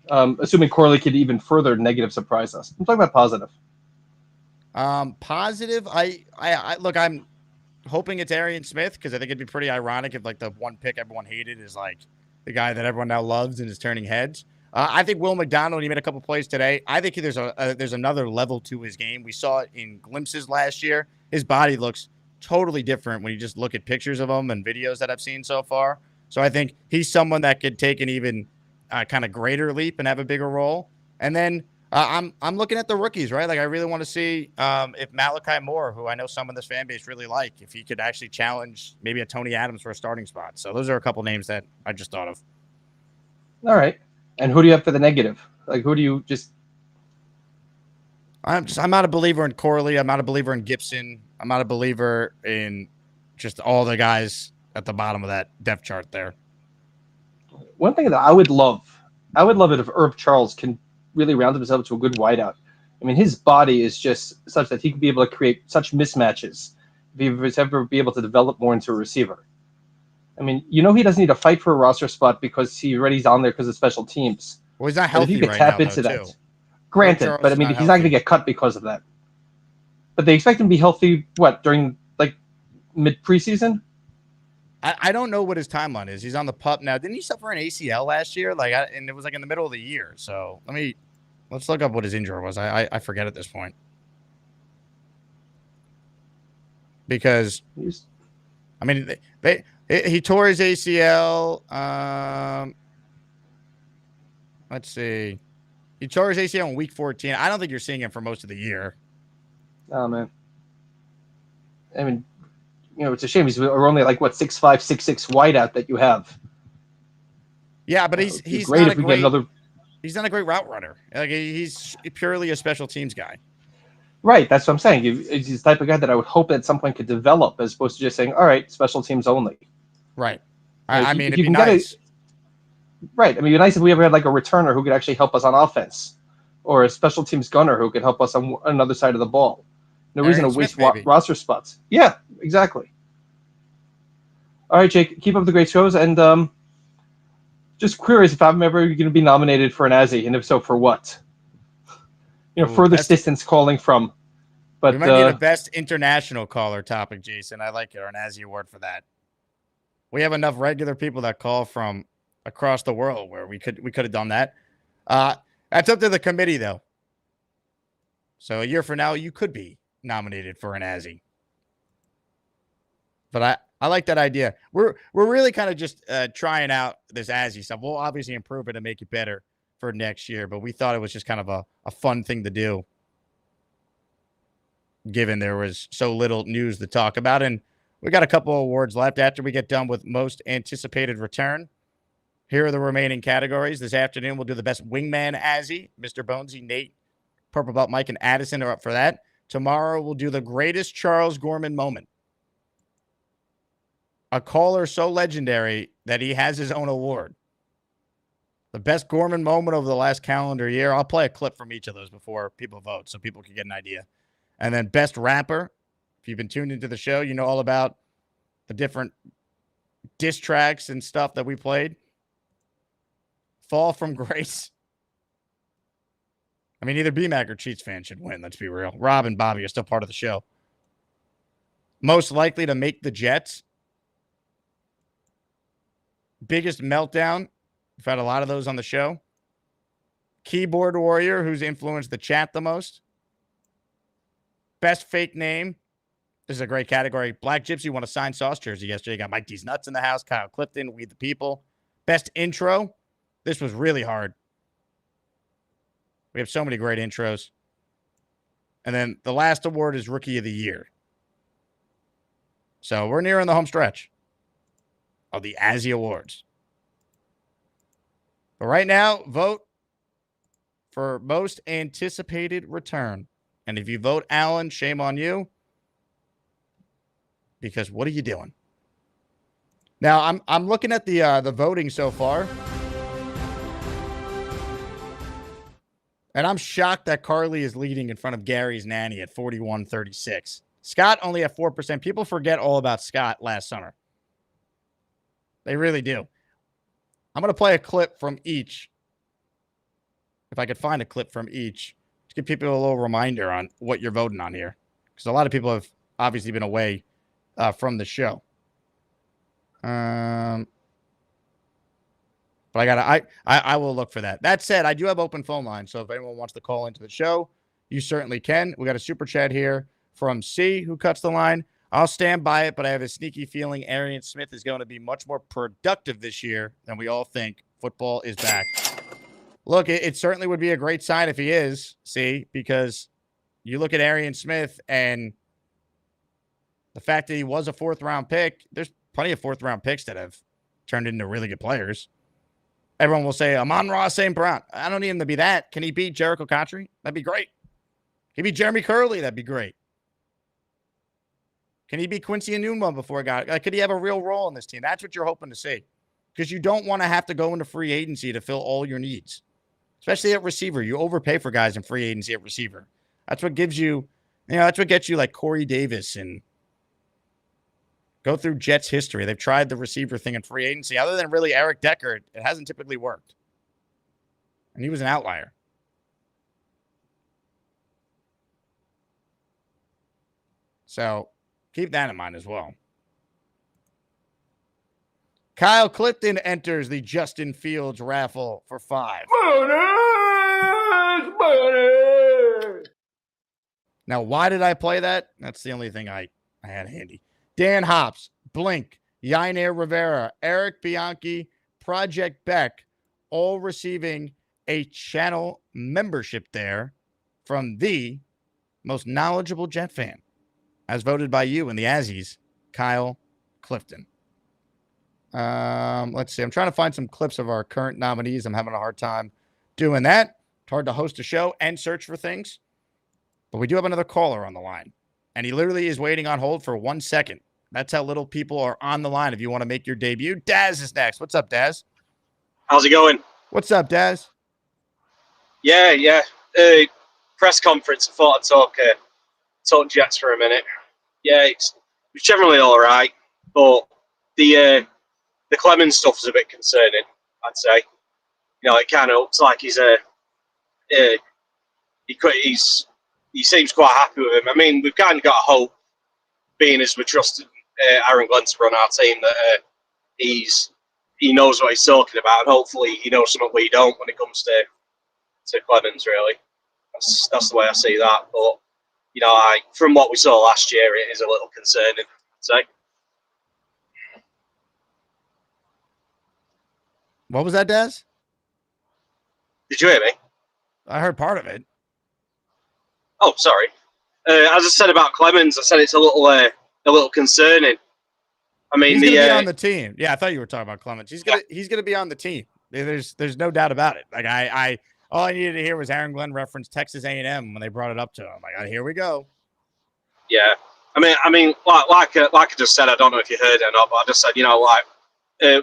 Assuming Corley could even further negative surprise us. I'm talking about positive. Positive. I look, I'm hoping it's Arian Smith, because I think it'd be pretty ironic if like the one pick everyone hated is like the guy that everyone now loves and is turning heads. I think Will McDonald, he made a couple plays today. I think there's another level to his game. We saw it in glimpses last year. His body looks totally different when you just look at pictures of him and videos that I've seen so far. So I think he's someone that could take an even kind of greater leap and have a bigger role. And then I'm looking at the rookies, right? Like, I really want to see if Malachi Moore, who I know some of this fan base really like, if he could actually challenge maybe a Tony Adams for a starting spot. So those are a couple names that I just thought of. All right. And who do you have for the negative? Like, who do you just... I'm not a believer in Corley. I'm not a believer in Gibson. I'm not a believer in just all the guys at the bottom of that depth chart there. One thing that I would love it if Herb Charles can really round himself to a good wideout. I mean, his body is just such that he could be able to create such mismatches if he was ever be able to develop more into a receiver. I mean, he doesn't need to fight for a roster spot because he already's on there because of special teams. Well, he's not healthy if he could right tap now, into though, that. too. Granted, but I mean, he's not going to get cut because of that. But they expect him to be healthy, during, like, mid-preseason? I don't know what his timeline is. He's on the PUP now. Didn't he suffer an ACL last year? And it was, like, in the middle of the year. So, let's look up what his injury was. I forget at this point. Because, I mean, he tore his ACL. Let's see. He tore his ACL in week 14. I don't think you're seeing him for most of the year. Oh, man. I mean, it's a shame. We're only like, 6'5", 6'6" wideout that you have. Yeah, but he's great not if we get another. He's not a great route runner. Like, he's purely a special teams guy. Right, that's what I'm saying. He's the type of guy that I would hope at some point could develop, as opposed to just saying, all right, special teams only. Right. I mean, it'd be nice. Right. I mean, it'd be nice if we ever had like a returner who could actually help us on offense, or a special teams gunner who could help us on another side of the ball. No reason to waste roster spots. Yeah, exactly. All right, Jake, keep up the great shows, and just curious if I'm ever going to be nominated for an Azie, and if so, for what? Furthest distance calling from. But we might need a best international caller topic, Jason. I like it, or an Azie Award for that. We have enough regular people that call from across the world where we could have done that. That's up to the committee, though. So a year from now, you could be nominated for an Azie. But I like that idea. We're really kind of just trying out this Azie stuff. We'll obviously improve it and make it better for next year, but we thought it was just kind of a fun thing to do, given there was so little news to talk about. And we got a couple of awards left after we get done with most anticipated return. Here are the remaining categories. This afternoon, we'll do the best wingman Azie. Mr. Bonesy, Nate, Purple Belt Mike, and Addison are up for that. Tomorrow, we'll do the greatest Charles Gorman moment. A caller so legendary that he has his own award. The best Gorman moment over the last calendar year. I'll play a clip from each of those before people vote so people can get an idea. And then best rapper. If you've been tuned into the show, you know all about the different diss tracks and stuff that we played. Fall from Grace. I mean, either BMAC or Cheats fan should win, let's be real. Rob and Bobby are still part of the show. Most likely to make the Jets. Biggest meltdown. We've had a lot of those on the show. Keyboard warrior, who's influenced the chat the most. Best fake name. This is a great category. Black Gypsy won a signed sauce jersey yesterday. Got Mike D's Nuts in the house. Kyle Clifton, We the People. Best intro. This was really hard. We have so many great intros. And then the last award is Rookie of the Year. So we're nearing the home stretch of the Azie Awards. But right now, vote for most anticipated return. And if you vote Allen, shame on you. Because what are you doing? Now, I'm looking at the voting so far. And I'm shocked that Carly is leading in front of Gary's nanny at 41-36. Scott only at 4%. People forget all about Scott last summer. They really do. I'm going to play a clip from each. If I could find a clip from each. To give people a little reminder on what you're voting on here. Because a lot of people have obviously been away from the show. But I will look for that. That said, I do have open phone lines. So if anyone wants to call into the show, you certainly can. We got a super chat here from C, who cuts the line. I'll stand by it, but I have a sneaky feeling Arian Smith is going to be much more productive this year than we all think. Football is back. Look, it certainly would be a great sign if he is, C, because you look at Arian Smith and the fact that he was a fourth-round pick, there's plenty of fourth-round picks that have turned into really good players. Everyone will say, Amon-Ra St. Brown. I don't need him to be that. Can he beat Jericho Cotchery? That'd be great. Can he beat Jeremy Curley? That'd be great. Can he beat Quincy Enunwa before he got it? Could he have a real role in this team? That's what you're hoping to see. Because you don't want to have to go into free agency to fill all your needs. Especially at receiver. You overpay for guys in free agency at receiver. That's what gives you, that's what gets you like Corey Davis and go through Jets history. They've tried the receiver thing in free agency. Other than really Eric Decker, it hasn't typically worked. And he was an outlier. So keep that in mind as well. Kyle Clifton enters the Justin Fields raffle for $5. Money! Now, why did I play that? That's the only thing I had handy. Dan Hops, Blink, Yainer Rivera, Eric Bianchi, Project Beck, all receiving a channel membership there from the most knowledgeable Jet fan, as voted by you in the Azies, Kyle Clifton. Let's see. I'm trying to find some clips of our current nominees. I'm having a hard time doing that. It's hard to host a show and search for things. But we do have another caller on the line. And he literally is waiting on hold for 1 second. That's how little people are on the line if you want to make your debut. Daz is next. What's up, Daz? How's it going? What's up, Daz? Yeah. Press conference. I thought I'd talk Jets for a minute. Yeah, it's generally all right. But the Clemens stuff is a bit concerning, I'd say. It kind of looks like he seems quite happy with him. I mean, we've kind of got hope, being as we trusted Aaron Glenn to run our team, that he knows what he's talking about, and hopefully he knows something we don't when it comes to Clemens, really. That's the way I see that. But from what we saw last year, it is a little concerning. So, What was that, Daz? did you hear me? I heard part of it. Oh, sorry. As I said about Clemens, I said it's a little concerning. I mean, he's gonna be on the team. Yeah, I thought you were talking about Clemens. He's gonna be on the team. There's no doubt about it. Like I all I needed to hear was Aaron Glenn reference Texas A&M when they brought it up to him. Like, here we go. Yeah. I mean, like I just said, I don't know if you heard it or not, but I just said,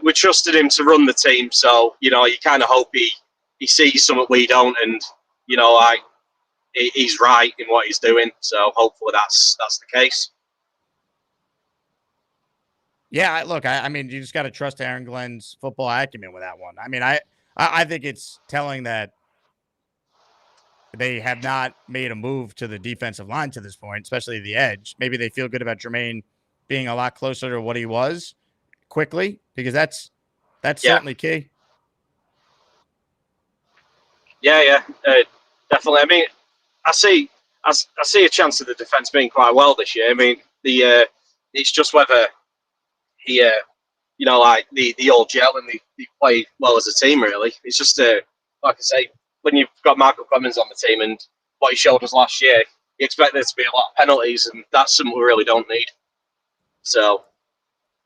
we trusted him to run the team, so you kind of hope he sees something we don't, and he's right in what he's doing. So hopefully that's the case. Yeah, look, I mean, you just got to trust Aaron Glenn's football acumen with that one. I mean, I think it's telling that they have not made a move to the defensive line to this point, especially the edge. Maybe they feel good about Jermaine being a lot closer to what he was quickly, because that's certainly key. Yeah, definitely. I mean, I see a chance of the defense being quite well this year. I mean, it's just whether he, like the old gel and they play well as a team. Really, it's just like I say, when you've got Michael Clemens on the team and what he showed us last year, you expect there to be a lot of penalties, and that's something we really don't need. So,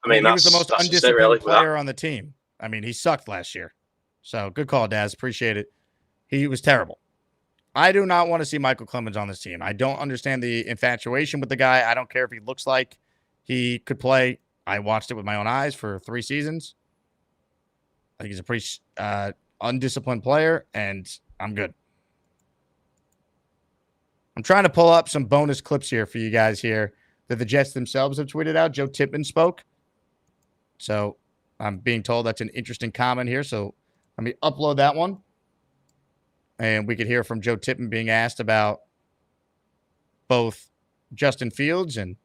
I mean, he was the most undisciplined really, player on the team. I mean, he sucked last year. So good call, Daz. Appreciate it. He was terrible. I do not want to see Michael Clemens on this team. I don't understand the infatuation with the guy. I don't care if he looks like he could play. I watched it with my own eyes for 3 seasons. I think he's a pretty undisciplined player, and I'm good. I'm trying to pull up some bonus clips here for you guys here that the Jets themselves have tweeted out. Joe Tippmann spoke. So I'm being told that's an interesting comment here. So let me upload that one. And we could hear from Joe Tippmann being asked about both Justin Fields and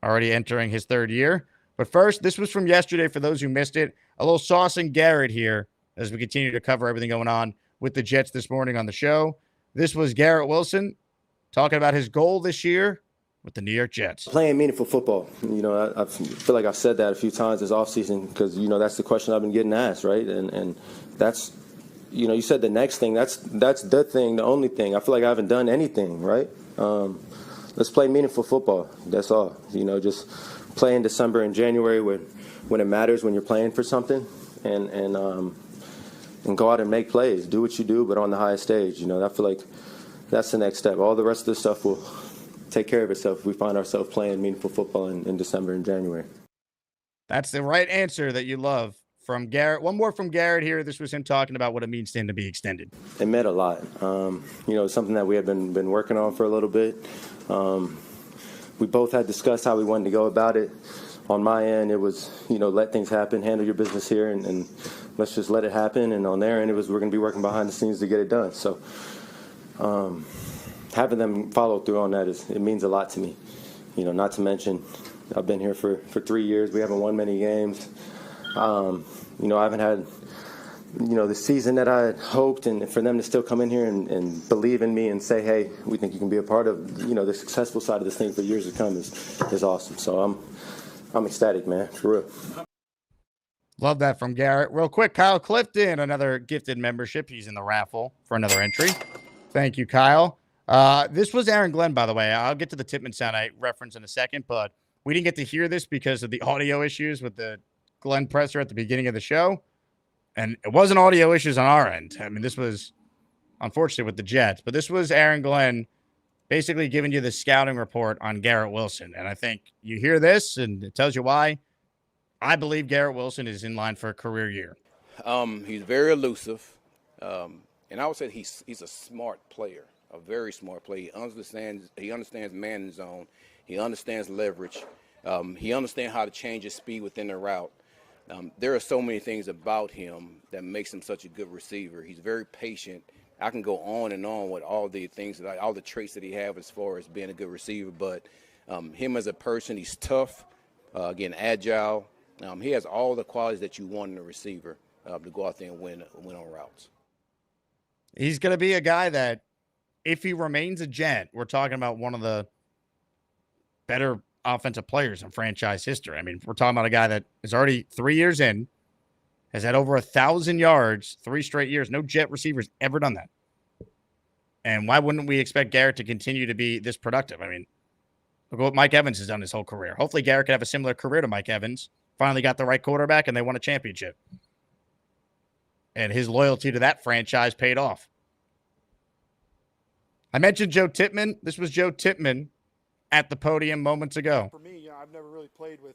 already entering his 3rd year. But first, this was from yesterday for those who missed it. A little Sauce and Garrett here as we continue to cover everything going on with the Jets this morning on the show. This was Garrett Wilson talking about his goal this year with the New York Jets. Playing meaningful football. I feel like I've said that a few times this offseason because, that's the question I've been getting asked, right? And that's, you said the next thing. That's the thing, the only thing. I feel like I haven't done anything, right? Let's play meaningful football. That's all. Just play in December and January when it matters, when you're playing for something, and go out and make plays. Do what you do, but on the highest stage. I feel like that's the next step. All the rest of the stuff will take care of itself if we find ourselves playing meaningful football in December and January. That's the right answer that you love from Garrett. One more from Garrett here. This was him talking about what it means to him to be extended. It meant a lot. It's something that we have been working on for a little bit. We both had discussed how we wanted to go about it. On my end, it was, let things happen, handle your business here, and let's just let it happen. And on their end, it was we're going to be working behind the scenes to get it done. So having them follow through on that it means a lot to me. Not to mention, I've been here for 3 years. We haven't won many games. I haven't had, the season that I had hoped, and for them to still come in here and believe in me and say, hey, we think you can be a part of, the successful side of this thing for years to come is awesome. So I'm ecstatic, man, for real. Love that from Garrett. Real quick, Kyle Clifton, another gifted membership. He's in the raffle for another entry. Thank you, Kyle. This was Aaron Glenn, by the way. I'll get to the Tippmann sound I referenced in a second, but we didn't get to hear this because of the audio issues with the Glenn presser at the beginning of the show. And it wasn't audio issues on our end. I mean, this was unfortunately with the Jets, but this was Aaron Glenn basically giving you the scouting report on Garrett Wilson. And I think you hear this and it tells you why I believe Garrett Wilson is in line for a career year. He's very elusive. And I would say he's a smart player, a very smart player. He understands man zone. He understands leverage. He understands how to change his speed within the route. There are so many things about him that makes him such a good receiver. He's very patient. I can go on and on with all the things all the traits that he has as far as being a good receiver. But him as a person, he's tough, again, agile. He has all the qualities that you want in a receiver to go out there and win on routes. He's going to be a guy that if he remains a Jet, we're talking about one of the better offensive players in franchise history. I mean, we're talking about a guy that is already 3 years in, has had over 1,000 yards, 3 straight years. No Jet receivers ever done that. And why wouldn't we expect Garrett to continue to be this productive? I mean, look what Mike Evans has done his whole career. Hopefully Garrett could have a similar career to Mike Evans. Finally got the right quarterback, and they won a championship. And his loyalty to that franchise paid off. I mentioned Joe Tippmann. This was Joe Tippmann at the podium moments ago. For me, I've never really played with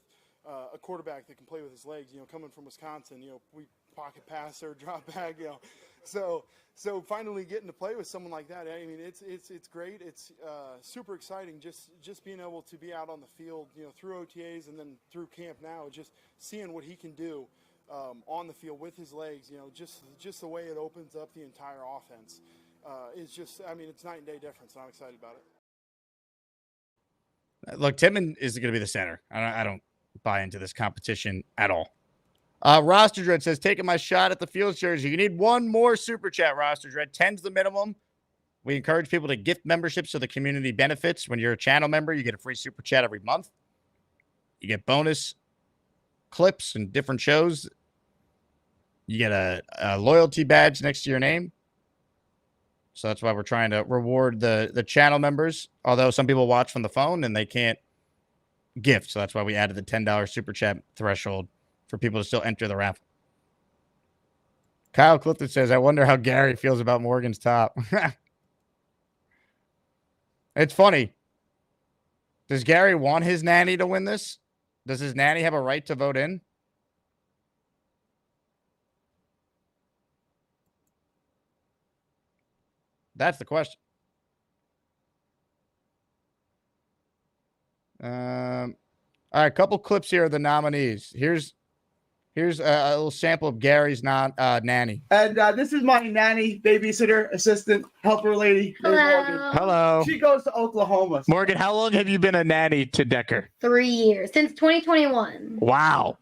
a quarterback that can play with his legs. Coming from Wisconsin, we pocket passer, drop back, So finally getting to play with someone like that, I mean, it's great. It's super exciting just being able to be out on the field, through OTAs and then through camp now, just seeing what he can do on the field with his legs. Just the way it opens up the entire offense. It's just, I mean, it's night and day difference. I'm excited about it. Look, Tippmann is going to be the center. I don't buy into this competition at all. Roster Dread says, taking my shot at the Fields jersey. You need one more super chat, Roster Dread. 10's the minimum. We encourage people to gift memberships so the community benefits. When you're a channel member, you get a free super chat every month. You get bonus clips and different shows. You get a loyalty badge next to your name. So that's why we're trying to reward the channel members, although some people watch from the phone and they can't gift. So that's why we added the $10 super chat threshold for people to still enter the raffle. Kyle Clifton says, I wonder how Gary feels about Morgan's top. It's funny. Does Gary want his nanny to win this? Does his nanny have a right to vote in? That's the question. All right, a couple clips here of the nominees. Here's a little sample of Gary's nanny. And this is my nanny, babysitter, assistant, helper lady. Hello. Hello. She goes to Oklahoma. Morgan, how long have you been a nanny to Decker? 3 years. Since 2021. Wow.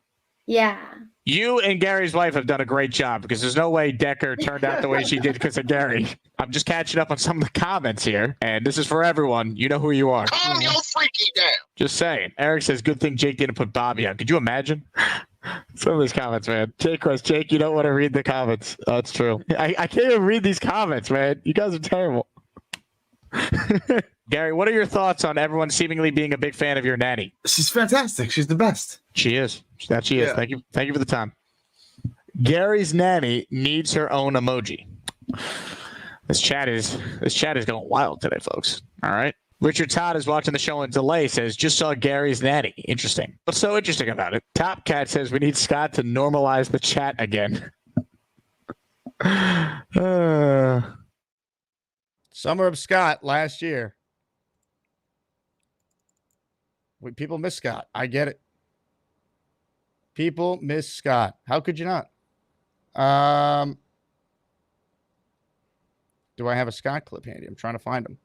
Yeah. You and Gary's wife have done a great job because there's no way Decker turned out the way she did because of Gary. I'm just catching up on some of the comments here, and this is for everyone. You know who you are. Calm your freaky down. Just saying. Eric says, good thing Jake didn't put Bobby on. Could you imagine? Some of these comments, man. Jake, you don't want to read the comments. Oh, that's true. I can't even read these comments, man. You guys are terrible. Gary, what are your thoughts on everyone seemingly being a big fan of your nanny? She's fantastic. She's the best. She is. That she is. Yeah. Thank you for the time. Gary's nanny needs her own emoji. This chat is going wild today, folks. All right. Richard Todd is watching the show in delay, says, just saw Gary's nanny. Interesting. What's so interesting about it? Top Cat says we need Scott to normalize the chat again. Summer of Scott last year. People miss Scott. I get it. People miss Scott. How could you not? Do I have a Scott clip handy? I'm trying to find him.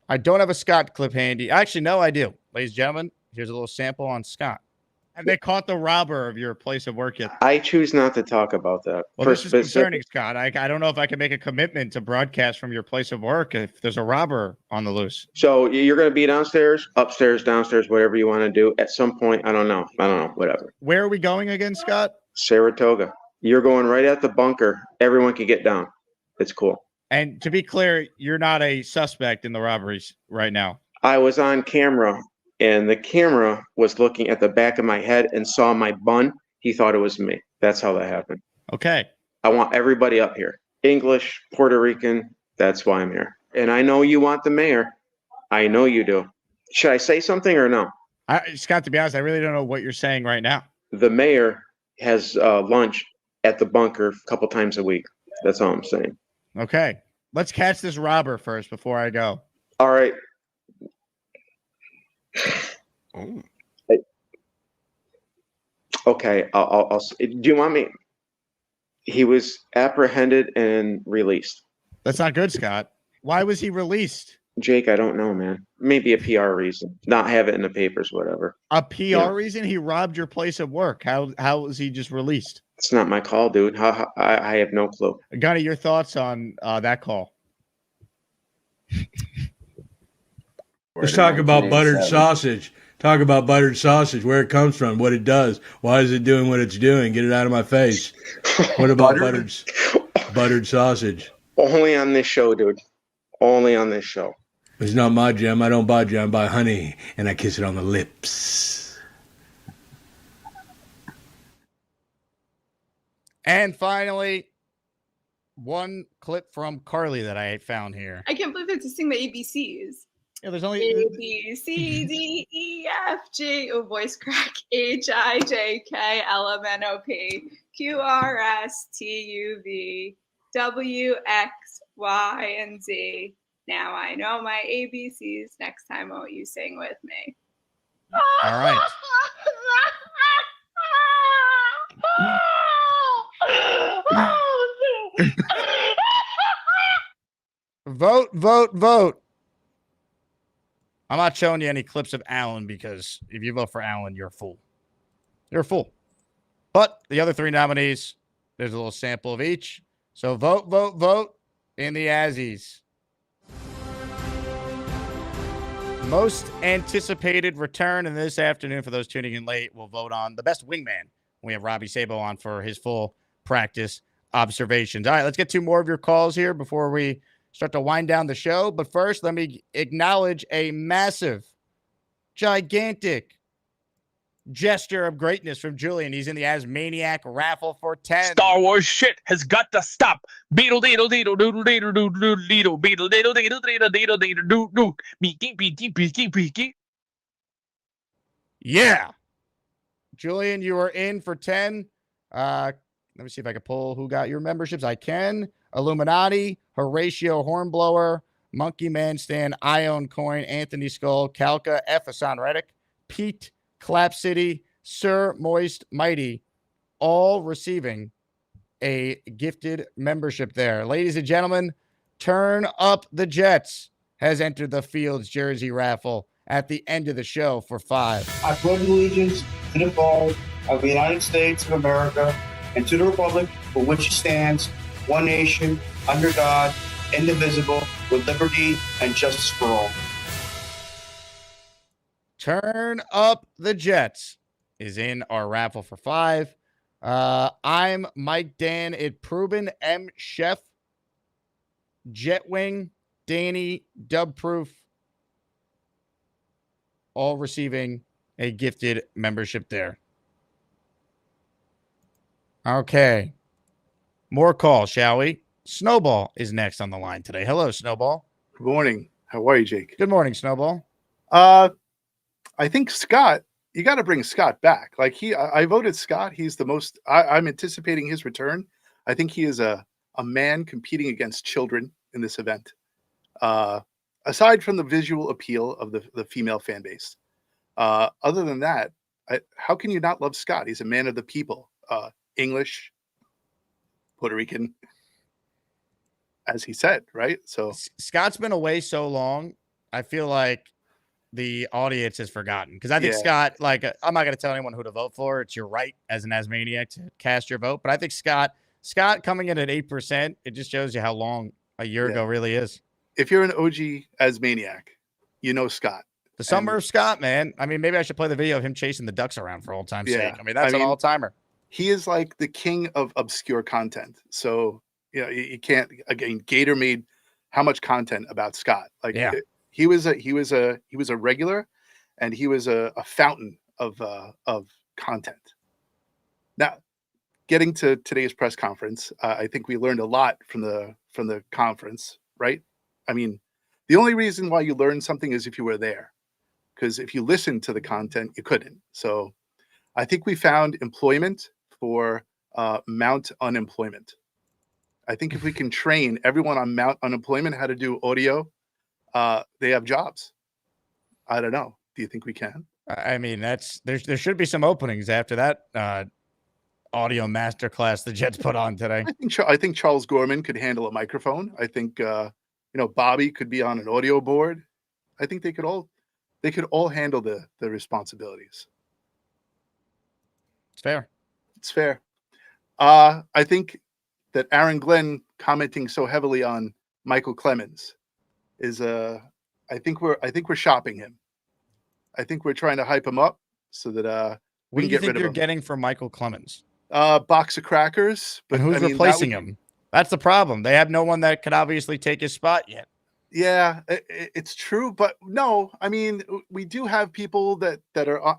I don't have a Scott clip handy. Actually, no, I do. Ladies and gentlemen, here's a little sample on Scott. Have they caught the robber of your place of work yet? I choose not to talk about that. Well, this is concerning, Scott. I don't know if I can make a commitment to broadcast from your place of work if there's a robber on the loose. So you're going to be downstairs, upstairs, downstairs, whatever you want to do. At some point, I don't know, whatever. Where are we going again, Scott? Saratoga. You're going right at the bunker. Everyone can get down. It's cool. And to be clear, you're not a suspect in the robberies right now. I was on camera, and the camera was looking at the back of my head and saw my bun. He thought it was me. That's how that happened. Okay. I want everybody up here. English, Puerto Rican. That's why I'm here. And I know you want the mayor. I know you do. Should I say something or no? Scott, to be honest, I really don't know what you're saying right now. The mayor has lunch at the bunker a couple times a week. That's all I'm saying. Okay. Let's catch this robber first before I go. All right. Okay. I'll do you want me? He was apprehended and released. That's not good, Scott. Why was he released? Jake, I don't know, man. Maybe a PR reason. Not have it in the papers, whatever. A PR reason? He robbed your place of work. How was he just released? It's not my call, dude. I have no clue. Gunny, your thoughts on that call? Let's talk about buttered sausage. Talk about buttered sausage, where it comes from, what it does. Why is it doing what it's doing? Get it out of my face. What about buttered sausage? Only on this show, dude. Only on this show. It's not my jam. I don't buy jam. I buy honey, and I kiss it on the lips. And finally, one clip from Carly that I found here. I can't believe they have to sing the ABCs. Yeah, there's only A, B, C, D, E, F, G. Oh, voice crack. H, I, J, K, L, M, N, O, P, Q, R, S, T, U, V, W, X, Y, and Z. Now I know my ABCs. Next time, won't you sing with me? All right. Vote, vote, vote. I'm not showing you any clips of Alan because if you vote for Alan, you're a fool. You're a fool. But the other three nominees, there's a little sample of each. So vote, vote, vote in the Azzies. Most anticipated return in this afternoon for those tuning in late, we'll vote on the best wingman. We have Robbie Sabo on for his full practice observations. All right, let's get to more of your calls here before we start to wind down the show. But first, let me acknowledge a massive, gigantic gesture of greatness from Julian. He's in the AsmanJake raffle for 10. Star Wars shit has got to stop. Beetle deedle deedle doodle deedle doodle deedle beetle deedle deedle deedle deedle deedle doo doo beaky beaky beaky beaky. Yeah. Julian, you are in for 10. Let me see if I can pull who got your memberships. I can. Illuminati, Horatio Hornblower, Monkey Man Stan, Ion Coin, Anthony Skull, Kalka, F. Hassan Reddick, Pete, Clap City, Sir Moist Mighty, all receiving a gifted membership there. Ladies and gentlemen, Turn Up the Jets has entered the Fields jersey raffle at the end of the show for 5. I pledge allegiance to the flag of the United States of America and to the republic for which it stands, one nation, under God, indivisible, with liberty and justice for all. Turn Up the Jets is in our raffle for 5. I'm Mike Dan at Proven M Chef, Jetwing, Danny, Dubproof, all receiving a gifted membership there. Okay. More calls, shall we? Snowball is next on the line today. Hello, Snowball. Good morning. How are you, Jake? Good morning, Snowball. I think Scott, you got to bring Scott back. Like I voted Scott. He's the most, I'm anticipating his return. I think he is a man competing against children in this event. Aside from the visual appeal of the female fan base. Other than that, how can you not love Scott? He's a man of the people. English, Puerto Rican, as he said, right? So Scott's been away so long, I feel like the audience has forgotten. Because I think Scott, like, I'm not going to tell anyone who to vote for. It's your right as an AsmanJake to cast your vote. But I think Scott coming in at 8%, it just shows you how long a year ago really is. If you're an OG AsmanJake, you know Scott. The summer of Scott, man. I mean, maybe I should play the video of him chasing the ducks around for old time's sake. I mean, that's an all-timer. He is like the king of obscure content. So, you know, you can't, again, Gator made how much content about Scott? Like he was a regular, and he was a fountain of content. Now, getting to today's press conference, I think we learned a lot from the conference, right? I mean, the only reason why you learn something is if you were there, because if you listened to the content, you couldn't. So I think we found employment for Mount Unemployment. I think if we can train everyone on Mount Unemployment how to do audio, they have jobs. I don't know. Do you think we can? I mean, there should be some openings after that audio masterclass the Jets put on today. I think Charles Gorman could handle a microphone. I think Bobby could be on an audio board. I think they could all handle the responsibilities. It's fair. It's fair. I think that Aaron Glenn commenting so heavily on Michael Clemens is I think we're shopping him. I think we're trying to hype him up so that What we do you can get think rid of you're him. getting from Michael Clemens? Box of crackers, but And who's I mean, replacing him? That's the problem. They have no one that could obviously take his spot yet. Yeah, it's true, but no, I mean, we do have people that are.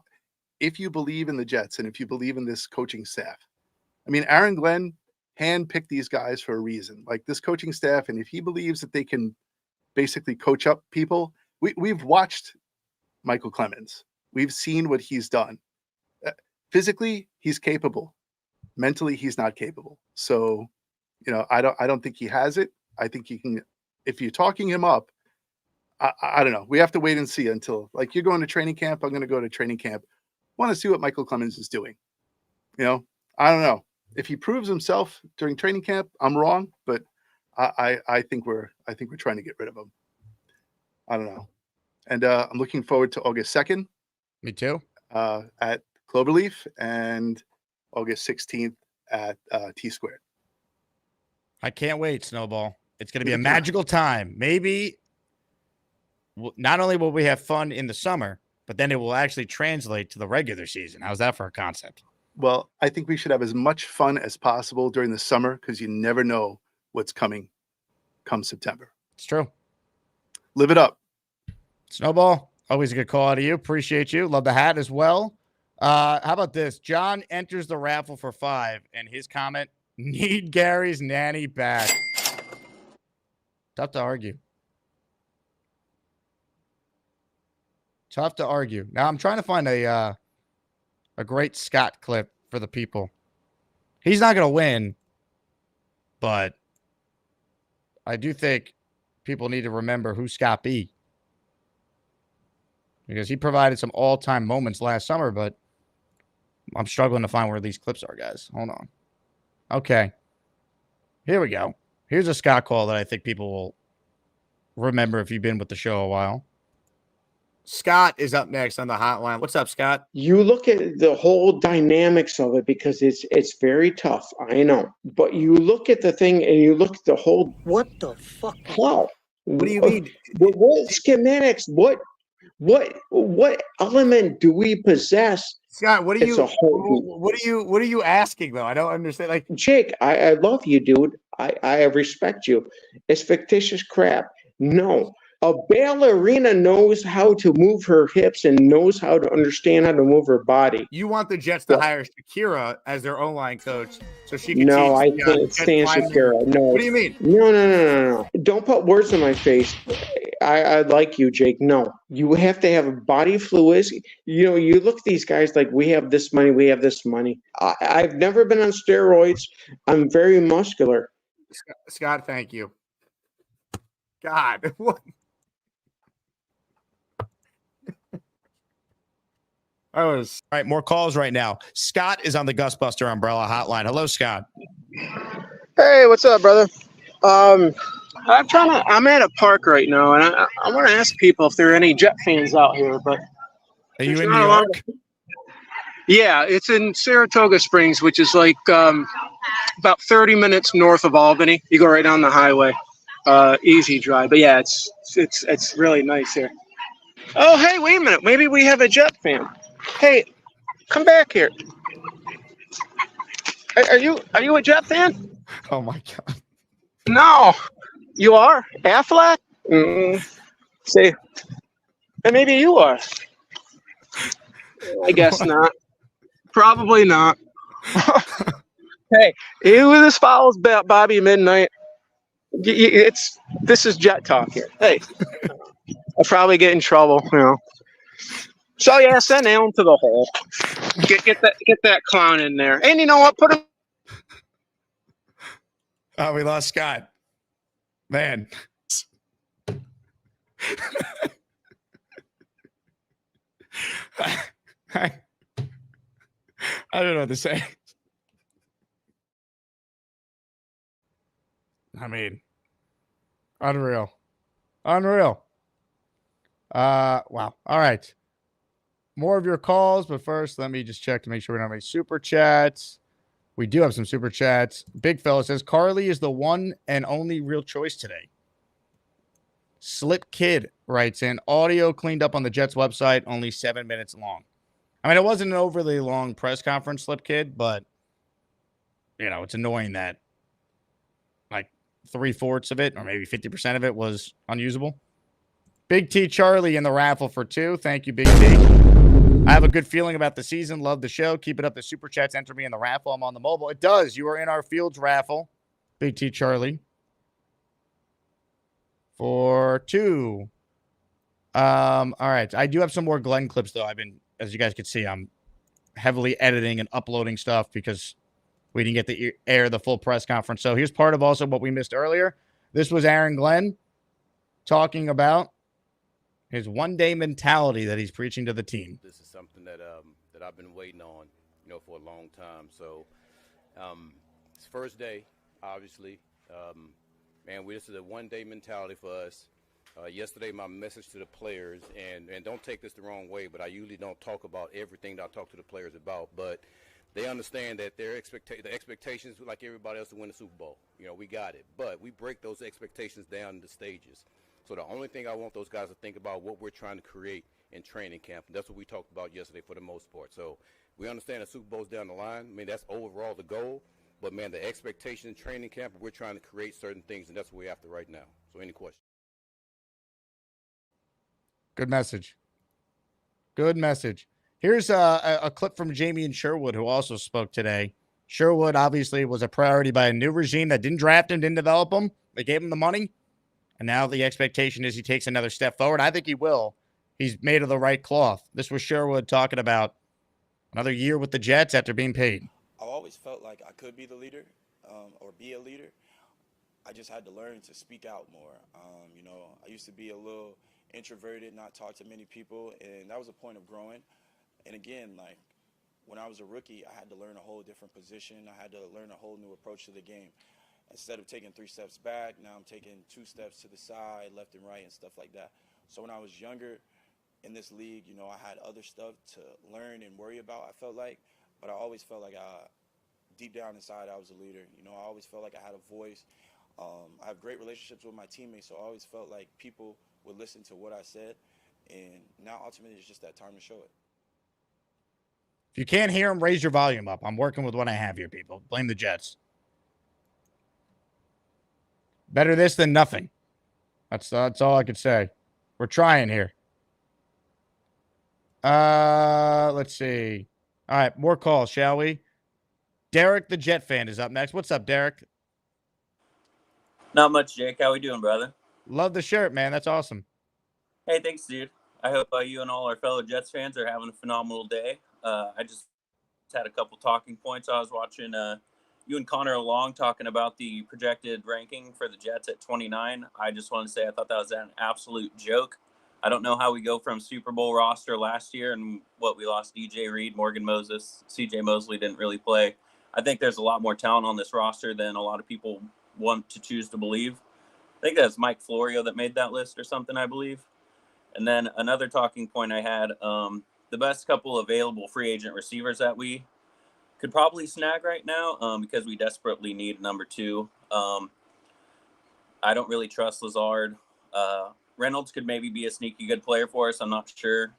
If you believe in the Jets and if you believe in this coaching staff, I mean, Aaron Glenn handpicked these guys for a reason. Like this coaching staff, and if he believes that they can basically coach up people, we've watched Michael Clemens. We've seen what he's done. Physically, he's capable. Mentally, he's not capable. So, I don't think he has it. I think he can. If you're talking him up, I don't know. We have to wait and see until like you're going to training camp. I'm going to go to training camp. Want to see what Michael Clemens is doing. I don't know if he proves himself during training camp. I'm wrong, but I think we're trying to get rid of him. I don't know, and I'm looking forward to August 2nd. Me too. At Cloverleaf and August 16th at T Squared. I can't wait, Snowball. It's going to be a magical time. Maybe not only will we have fun in the summer, but then it will actually translate to the regular season. How's that for a concept? Well, I think we should have as much fun as possible during the summer because you never know what's coming come September. It's true. Live it up. Snowball, always a good call out of you. Appreciate you. Love the hat as well. How about this? John enters the raffle for 5, and his comment, need Gary's nanny back. Tough to argue. Tough to argue. Now I'm trying to find a great Scott clip for the people. He's not going to win, but I do think people need to remember who Scott B. Because he provided some all-time moments last summer, but I'm struggling to find where these clips are, guys. Hold on. Okay. Here we go. Here's a Scott call that I think people will remember if you've been with the show a while. Scott is up next on the hotline. What's up, Scott? You look at the whole dynamics of it because it's very tough. I know, but you look at the thing and you look at the whole. What the fuck? Wow. What do you mean? What schematics? What element do we possess? Scott, what are It's you? a whole- What are you asking though? I don't understand. Like Jake, I love you, dude. I respect you. It's fictitious crap. No. A ballerina knows how to move her hips and knows how to understand how to move her body. you want the Jets to hire Shakira as their O-line coach so she can No, I teach the, can't Jets stand linemen- Shakira. No. What do you mean? No. Don't put words in my face. I like you, Jake. No. You have to have body fluids. You look at these guys like we have this money, we have this money. I've never been on steroids. I'm very muscular. Scott, thank you. God, what? All right, more calls right now. Scott is on the Gusbuster Umbrella Hotline. Hello, Scott. Hey, what's up, brother? I'm at a park right now, and I want to ask people if there are any Jet fans out here. But are you there's in not New a lot York? Yeah, it's in Saratoga Springs, which is like about 30 minutes north of Albany. You go right down the highway, easy drive. But yeah, it's really nice here. Oh, hey, wait a minute. Maybe we have a Jet fan. Hey, come back here. Are you a Jet fan? Oh my God. No, you are Affleck. See, and maybe you are. I guess not. Probably not. Hey, who this follows Bobby Midnight? This is Jet Talk here. Hey, I'll probably get in trouble, So yeah, send Alan to the hole. Get that clown in there. And you know what? Put him. Oh, we lost Scott. Man. I don't know what to say. I mean, unreal. Wow. All right. More of your calls, but first, let me just check to make sure we don't have any super chats. We do have some super chats. Big fella says, Carly is the one and only real choice today. Slip Kid writes in, audio cleaned up on the Jets website, only 7 minutes long. I mean, it wasn't an overly long press conference, Slip Kid, but, it's annoying that, like, 3/4 of it, or maybe 50% of it was unusable. Big T Charlie in the raffle for 2. Thank you, Big T. I have a good feeling about the season. Love the show. Keep it up. The super chats enter me in the raffle. I'm on the mobile. It does. You are in our Fields raffle. Big T Charlie. For 2. All right. I do have some more Glenn clips, though. As you guys can see, I'm heavily editing and uploading stuff because we didn't get to air the full press conference. So here's part of also what we missed earlier. This was Aaron Glenn talking about his one-day mentality that he's preaching to the team. This is something that I've been waiting on, for a long time. So it's first day, obviously. This is a one-day mentality for us. Yesterday, my message to the players, and don't take this the wrong way, but I usually don't talk about everything that I talk to the players about, but they understand that the expectations, like everybody else, to win the Super Bowl. We got it. But we break those expectations down into stages. So the only thing I want those guys to think about what we're trying to create in training camp. And that's what we talked about yesterday for the most part. So we understand the Super Bowl's down the line. I mean, that's overall the goal. But, man, the expectation in training camp, we're trying to create certain things, and that's what we're after right now. So any questions? Good message. Good message. Here's a clip from Jamie and Sherwood, who also spoke today. Sherwood obviously was a priority by a new regime that didn't draft him, didn't develop him. They gave him the money. And now the expectation is he takes another step forward. I think he will. He's made of the right cloth. This was Sherwood talking about another year with the Jets after being paid. I've always felt like I could be the leader or be a leader. I just had to learn to speak out more. I used to be a little introverted, not talk to many people, and that was a point of growing. And again, like when I was a rookie, I had to learn a whole different position. I had to learn a whole new approach to the game. Instead of taking 3 steps back, now I'm taking 2 steps to the side, left and right, and stuff like that. So when I was younger in this league, I had other stuff to learn and worry about, I felt like. But I always felt like deep down inside, I was a leader. I always felt like I had a voice. I have great relationships with my teammates, so I always felt like people would listen to what I said. And now ultimately it's just that time to show it. If you can't hear him, raise your volume up. I'm working with what I have here, people. Blame the Jets. Better this than nothing. That's all I could say. We're trying here. Let's see. All right, more calls, shall we? Derek, the Jet fan, is up next. What's up, Derek? Not much, Jake. How we doing, brother? Love the shirt, man. That's awesome. Hey, thanks, dude. I hope you and all our fellow Jets fans are having a phenomenal day. I just had a couple talking points. I was watching you and Connor along talking about the projected ranking for the Jets at 29. I just want to say I thought that was an absolute joke. I don't know how we go from Super Bowl roster last year and what we lost DJ Reed, Morgan Moses, CJ Mosley didn't really play. I think there's a lot more talent on this roster than a lot of people want to choose to believe. I think that's Mike Florio that made that list or something, I believe. And then another talking point I had, the best couple available free agent receivers that we could probably snag right now because we desperately need number 2. I don't really trust Lazard. Reynolds could maybe be a sneaky good player for us. I'm not sure.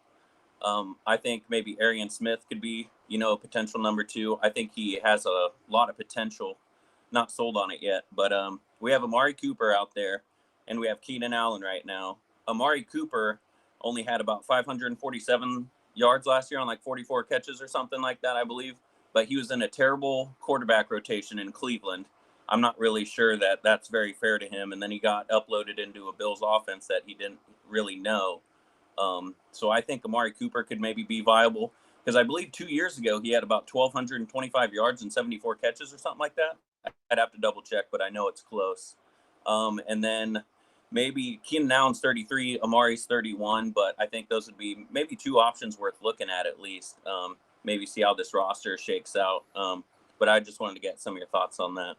I think maybe Arian Smith could be, a potential number 2. I think he has a lot of potential. Not sold on it yet, but we have Amari Cooper out there, and we have Keenan Allen right now. Amari Cooper only had about 547 yards last year on like 44 catches or something like that, I believe. But he was in a terrible quarterback rotation in Cleveland. I'm not really sure that that's very fair to him. And then he got uploaded into a Bills offense that he didn't really know. So I think Amari Cooper could maybe be viable because I believe 2 years ago he had about 1,225 yards and 74 catches or something like that. I'd have to double check, but I know it's close. And then maybe Keenan Allen's 33, Amari's 31, but I think those would be maybe 2 options worth looking at least. Maybe see how this roster shakes out. But I just wanted to get some of your thoughts on that.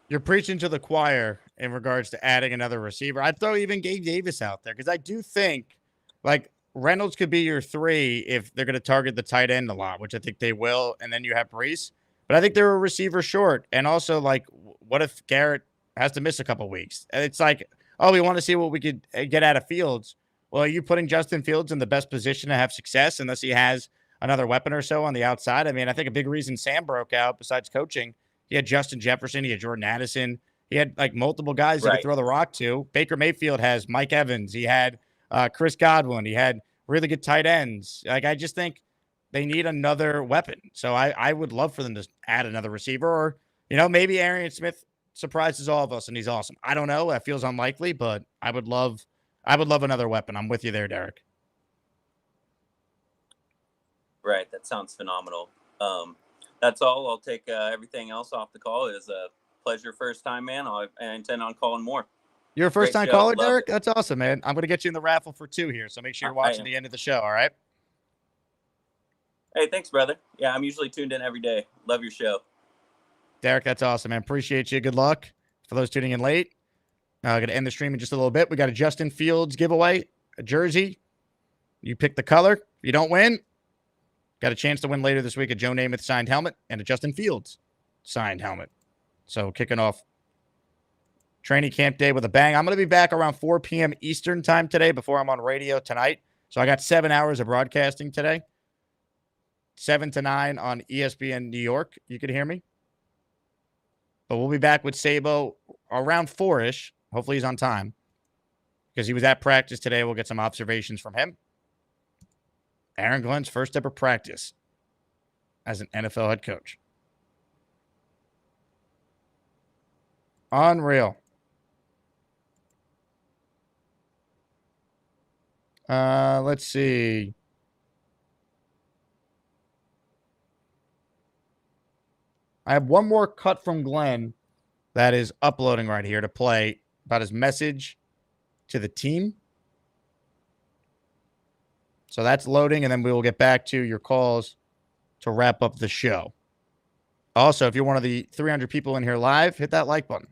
You're preaching to the choir in regards to adding another receiver. I'd throw even Gabe Davis out there because I do think like Reynolds could be your 3 if they're going to target the tight end a lot, which I think they will. And then you have Brees. But I think they're a receiver short. And also, like, what if Garrett has to miss a couple weeks? And it's like, oh, we want to see what we could get out of Fields. Well, are you putting Justin Fields in the best position to have success unless he has another weapon or so on the outside? I mean, I think a big reason Sam broke out, besides coaching, he had Justin Jefferson, he had Jordan Addison, he had like multiple guys he could throw the rock to. Baker Mayfield has Mike Evans, he had Chris Godwin, he had really good tight ends. Like, I just think they need another weapon. So I would love for them to add another receiver, or, maybe Arian Smith surprises all of us and he's awesome. I don't know. That feels unlikely, but I would love another weapon. I'm with you there, Derek. Right. That sounds phenomenal. That's all. I'll take everything else off the call. It was a pleasure first time, man. I intend on calling more. You're a first-time caller, Derek? That's awesome, man. I'm going to get you in the raffle for 2 here, so make sure you're watching the end of the show, all right? Hey, thanks, brother. Yeah, I'm usually tuned in every day. Love your show. Derek, that's awesome, man. Appreciate you. Good luck. For those tuning in late, I'm going to end the stream in just a little bit. We got a Justin Fields giveaway, a jersey. You pick the color. If you don't win, got a chance to win later this week, a Joe Namath signed helmet and a Justin Fields signed helmet. So kicking off training camp day with a bang. I'm going to be back around 4 p.m. Eastern time today before I'm on radio tonight. So I got 7 hours of broadcasting today. 7 to 9 on ESPN New York. You could hear me. But we'll be back with Sabo around 4-ish. Hopefully he's on time because he was at practice today. We'll get some observations from him. Aaron Glenn's first ever practice as an NFL head coach. Unreal. Let's see. I have one more cut from Glenn that is uploading right here to play about his message to the team. So that's loading, and then we will get back to your calls to wrap up the show. Also, if you're one of the 300 people in here live, hit that like button.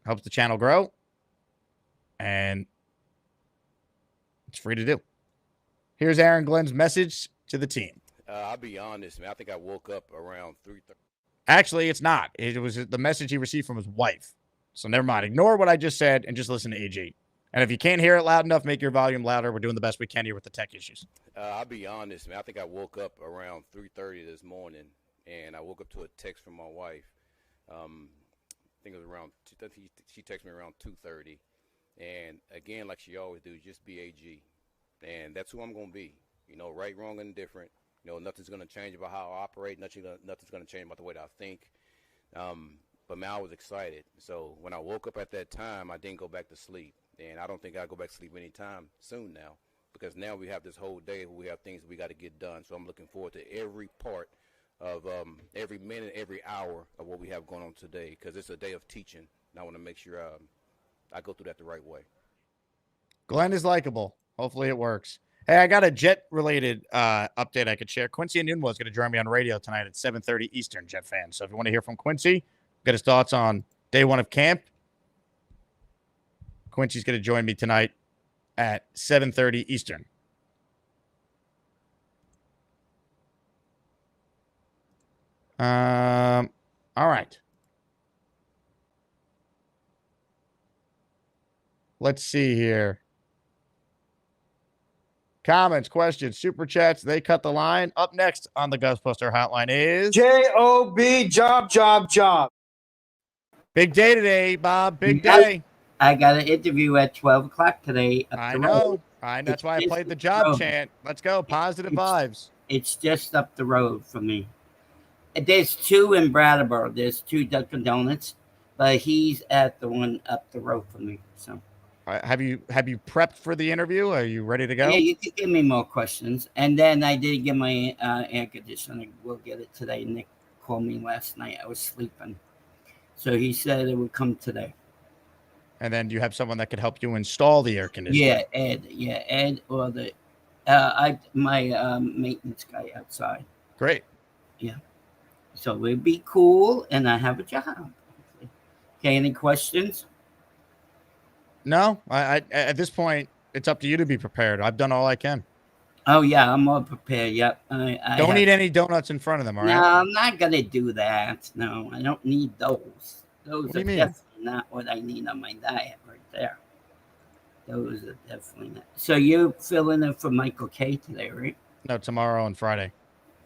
Helps the channel grow, and it's free to do. Here's Aaron Glenn's message to the team. I'll be honest, man. I think I woke up around 3:30. Actually, it's not. It was the message he received from his wife. So never mind. Ignore what I just said and just listen to AG. And if you can't hear it loud enough, make your volume louder. We're doing the best we can here with the tech issues. I'll be honest, man. I think I woke up around 3:30 this morning, and I woke up to a text from my wife. I think it was around. She texted me around 2:30, and again, like she always do, just be AG, and that's who I'm gonna be. Right, wrong, and indifferent. Nothing's going to change about how I operate. Nothing's going to change about the way that I think. But, man, I was excited. So when I woke up at that time, I didn't go back to sleep. And I don't think I'll go back to sleep anytime soon now, because now we have this whole day where we have things that we got to get done. So I'm looking forward to every part of every minute, every hour of what we have going on today, because it's a day of teaching. And I want to make sure I go through that the right way. Glenn is likable. Hopefully it works. Hey, I got a Jet-related update I could share. Quincy Anunwa is going to join me on radio tonight at 7:30 Eastern, Jet fans. So if you want to hear from Quincy, get his thoughts on day one of camp, Quincy's going to join me tonight at 7:30 Eastern. All right. Let's see here. Comments, questions, super chats, they cut the line. Up next on the Ghostbuster Hotline is... J-O-B, job. Big day today, Bob. Big day. I got an interview at 12 o'clock today. I know. That's why I played the job chant. Let's go. Positive vibes. It's just up the road for me. There's 2 in Brattleboro. There's 2 Dunkin' Donuts, but he's at the one up the road for me. So... Have you prepped for the interview? Are you ready to go? Yeah, you can give me more questions. And then I did get my air conditioner. We'll get it today. Nick called me last night. I was sleeping. So he said it would come today. And then you have someone that could help you install the air conditioner. Yeah, Ed. Yeah, Ed or the my maintenance guy outside. Great. Yeah. So it'd be cool, and I have a job. Okay, any questions? No, I at this point, it's up to you to be prepared. I've done all I can. Oh yeah, I'm all prepared. Yep. I Don't have- eat any donuts in front of them, all No, right? I'm not gonna do that. No, I don't need those. Those What do are you mean? definitely not what I need on my diet right there. Those are definitely not. So you're filling in for Michael K today, right? No, tomorrow and Friday.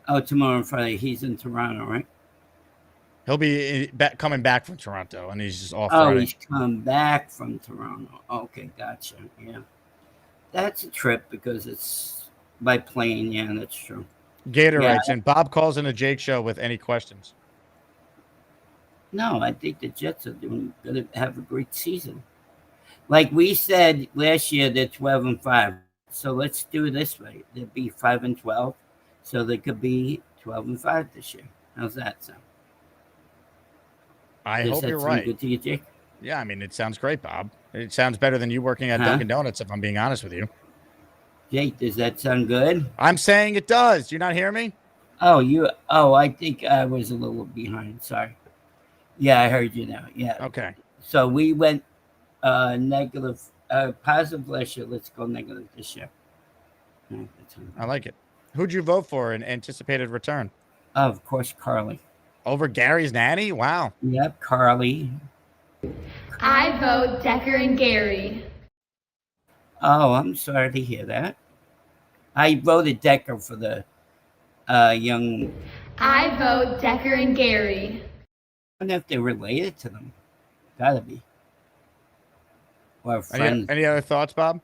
Oh, tomorrow and Friday. He's in Toronto, right? He'll be coming back from Toronto, and he's just off Oh, Friday. he's come back from Toronto. Okay, gotcha. Yeah. That's a trip because it's by plane. Yeah, that's true. Gator Yeah. writes in, Bob calls in a Jake show with any questions. No, I think the Jets are going to have a great season. Like we said last year, they're 12-5. So let's do it this way. They'll be 5-12. So they could be 12-5 this year. How's that sound? I Does hope that you're sound right. good to you, Jake? Yeah, I mean, it sounds great, Bob. It sounds better than you working at Huh? Dunkin' Donuts, if I'm being honest with you. Jake, does that sound good? I'm saying it does. Do you not hear me? Oh, I think I was a little behind. Sorry. Yeah, I heard you now. Yeah. Okay. So we went negative, positive last year. Let's go negative this year. I like it. Who'd you vote for in anticipated return? Of course, Carly. Over Gary's nanny? Wow. Yep, Carly. I vote Decker and Gary. Oh, I'm sorry to hear that. I voted Decker for the young. I vote Decker and Gary. I don't know if they're related to them. Gotta be. Or friends. Any other thoughts, Bob?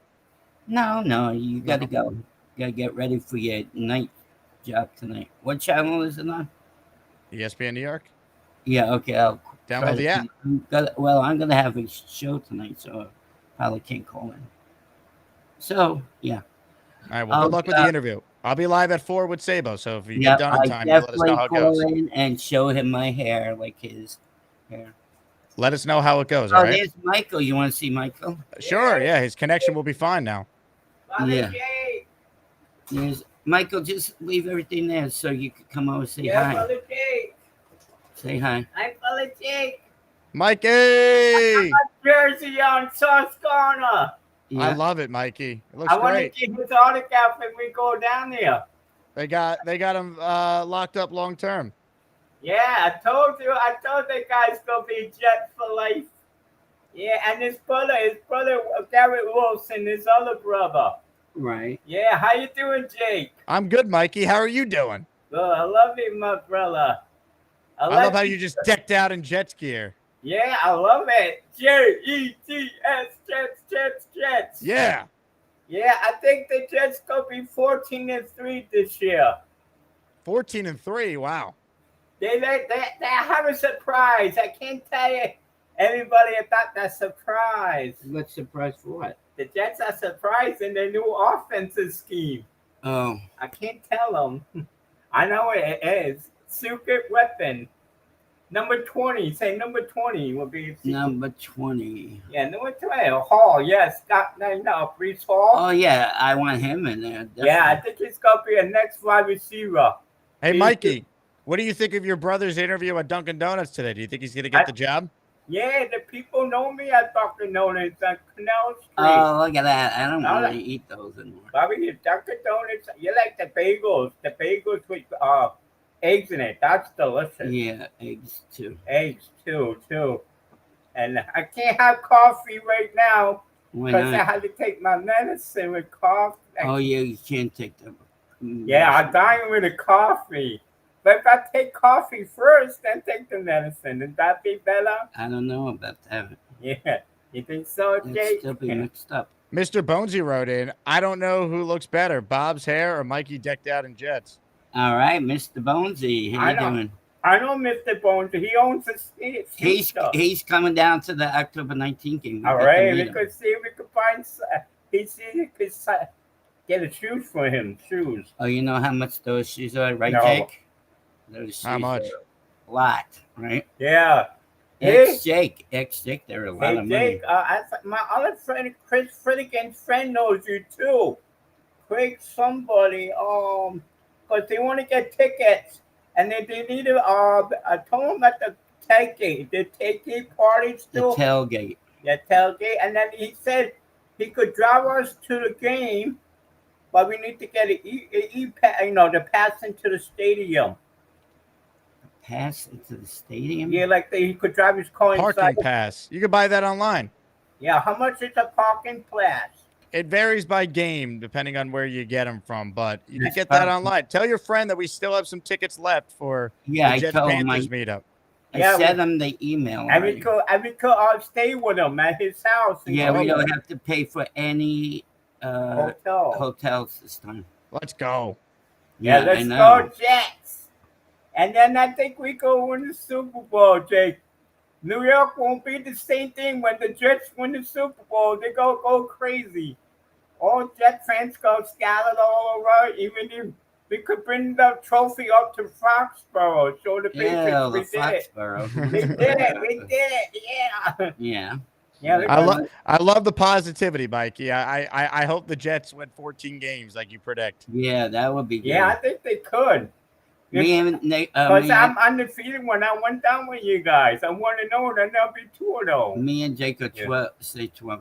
No, you gotta go. Gotta get ready for your night job tonight. What channel is it on? ESPN New York? Yeah, okay. I'll Download the app. I'm gonna have a show tonight, so I probably can't call in. So yeah. All right. Well, good luck with the interview. I'll be live at 4 with Sabo. So if you get done in time, you let us know how it goes. Call in and show him my hair, like his hair. Let us know how it goes. All right. There's Michael. You want to see Michael? Sure. Yeah, his connection will be fine now. Yeah. There's Michael. Just leave everything there so you could come over and say hi. Brother Jake. Say hi. Hi, Brother Jake. Mikey! Jersey on Susquehanna. I love it, Mikey. It looks I want to great. get his autograph when we go down there. They got him locked up long term. Yeah, I told the guy's gonna be Jet for life. Yeah, and his brother Garrett Wilson, his other brother. Right. Yeah, how you doing, Jake? I'm good, Mikey. How are you doing? Good. I love you, my brother. I love how you just decked out in Jets gear. Yeah, I love it. Jets, Jets. Yeah. Yeah, I think the Jets gonna be 14-3 this year. 14-3. Wow. They have a surprise. I can't tell you everybody about that surprise. What surprise for what? The Jets are surprised in their new offensive scheme. Oh. I can't tell them. I know what it is. Secret weapon. Number 20. Say number 20 will be. Number 20. Yeah, number 20. Hall. Yes. No, Brees Hall. Oh yeah, I want him in there. Definitely. Yeah, I think he's gonna be a next wide receiver. Hey, Mikey, what do you think of your brother's interview at Dunkin' Donuts today? Do you think he's going to get the job? Yeah, the people know me at Dunkin' Donuts on Canal Street. Oh, look at that. I don't really eat those anymore. Bobby, Dunkin' Donuts, you like the bagels with eggs in it. That's delicious. Yeah, eggs too. Eggs too. And I can't have coffee right now Why because I not? had to take my medicine with coffee. Oh yeah, you can't take them. Yeah, I'm dying with a coffee. But if I take coffee first, then take the medicine, would that be better? I don't know about that. Yeah. You think so, It'd Jake? still be mixed up. Mr. Bonesy wrote in, I don't know who looks better, Bob's hair or Mikey decked out in Jets. All right, Mr. Bonesy, how you doing? I know Mr. Bones. He owns a He's coming down to the October 19th game. All right, we could see if we could find. He could get a shoes for him. Shoes. Oh, you know how much those shoes are, right, No. Jake? Those How shoes much? are a lot, right? Yeah. Ex-Jake, they're a lot Hey, of money. Jake, my other friend, Chris Finnegan's friend, knows you too. Craig, somebody, because they want to get tickets, and they need to. I told them at the tailgate parties The too. tailgate. Yeah, tailgate, and then he said he could drive us to the game, but we need to get the pass into the stadium. Pass into the stadium? Yeah, like he could drive his car Parking inside. pass. You could buy that online. Yeah, how much is a parking pass? It varies by game depending on where you get them from, but you can get that online. Tell your friend that we still have some tickets left for the Jets Panthers meetup. I sent him the email. And we could stay with him at his house. Yeah, we don't have to pay for any hotels this time. Let's go. Yeah, let's go Jets. And then I think we go win the Super Bowl, Jake. New York won't be the same thing when the Jets win the Super Bowl. They go crazy. All Jet fans go scattered all over. Even if we could bring the trophy up to Foxborough, show the Patriots we did it. We did it. We did it. Yeah. Yeah. Yeah. I love the positivity, Mikey. I hope the Jets win 14 games like you predict. Yeah, that would be good. Yeah, I think they could. Because I'm undefeated when I went down with you guys. I want to know that they'll be 2-0. Me and Jake are 12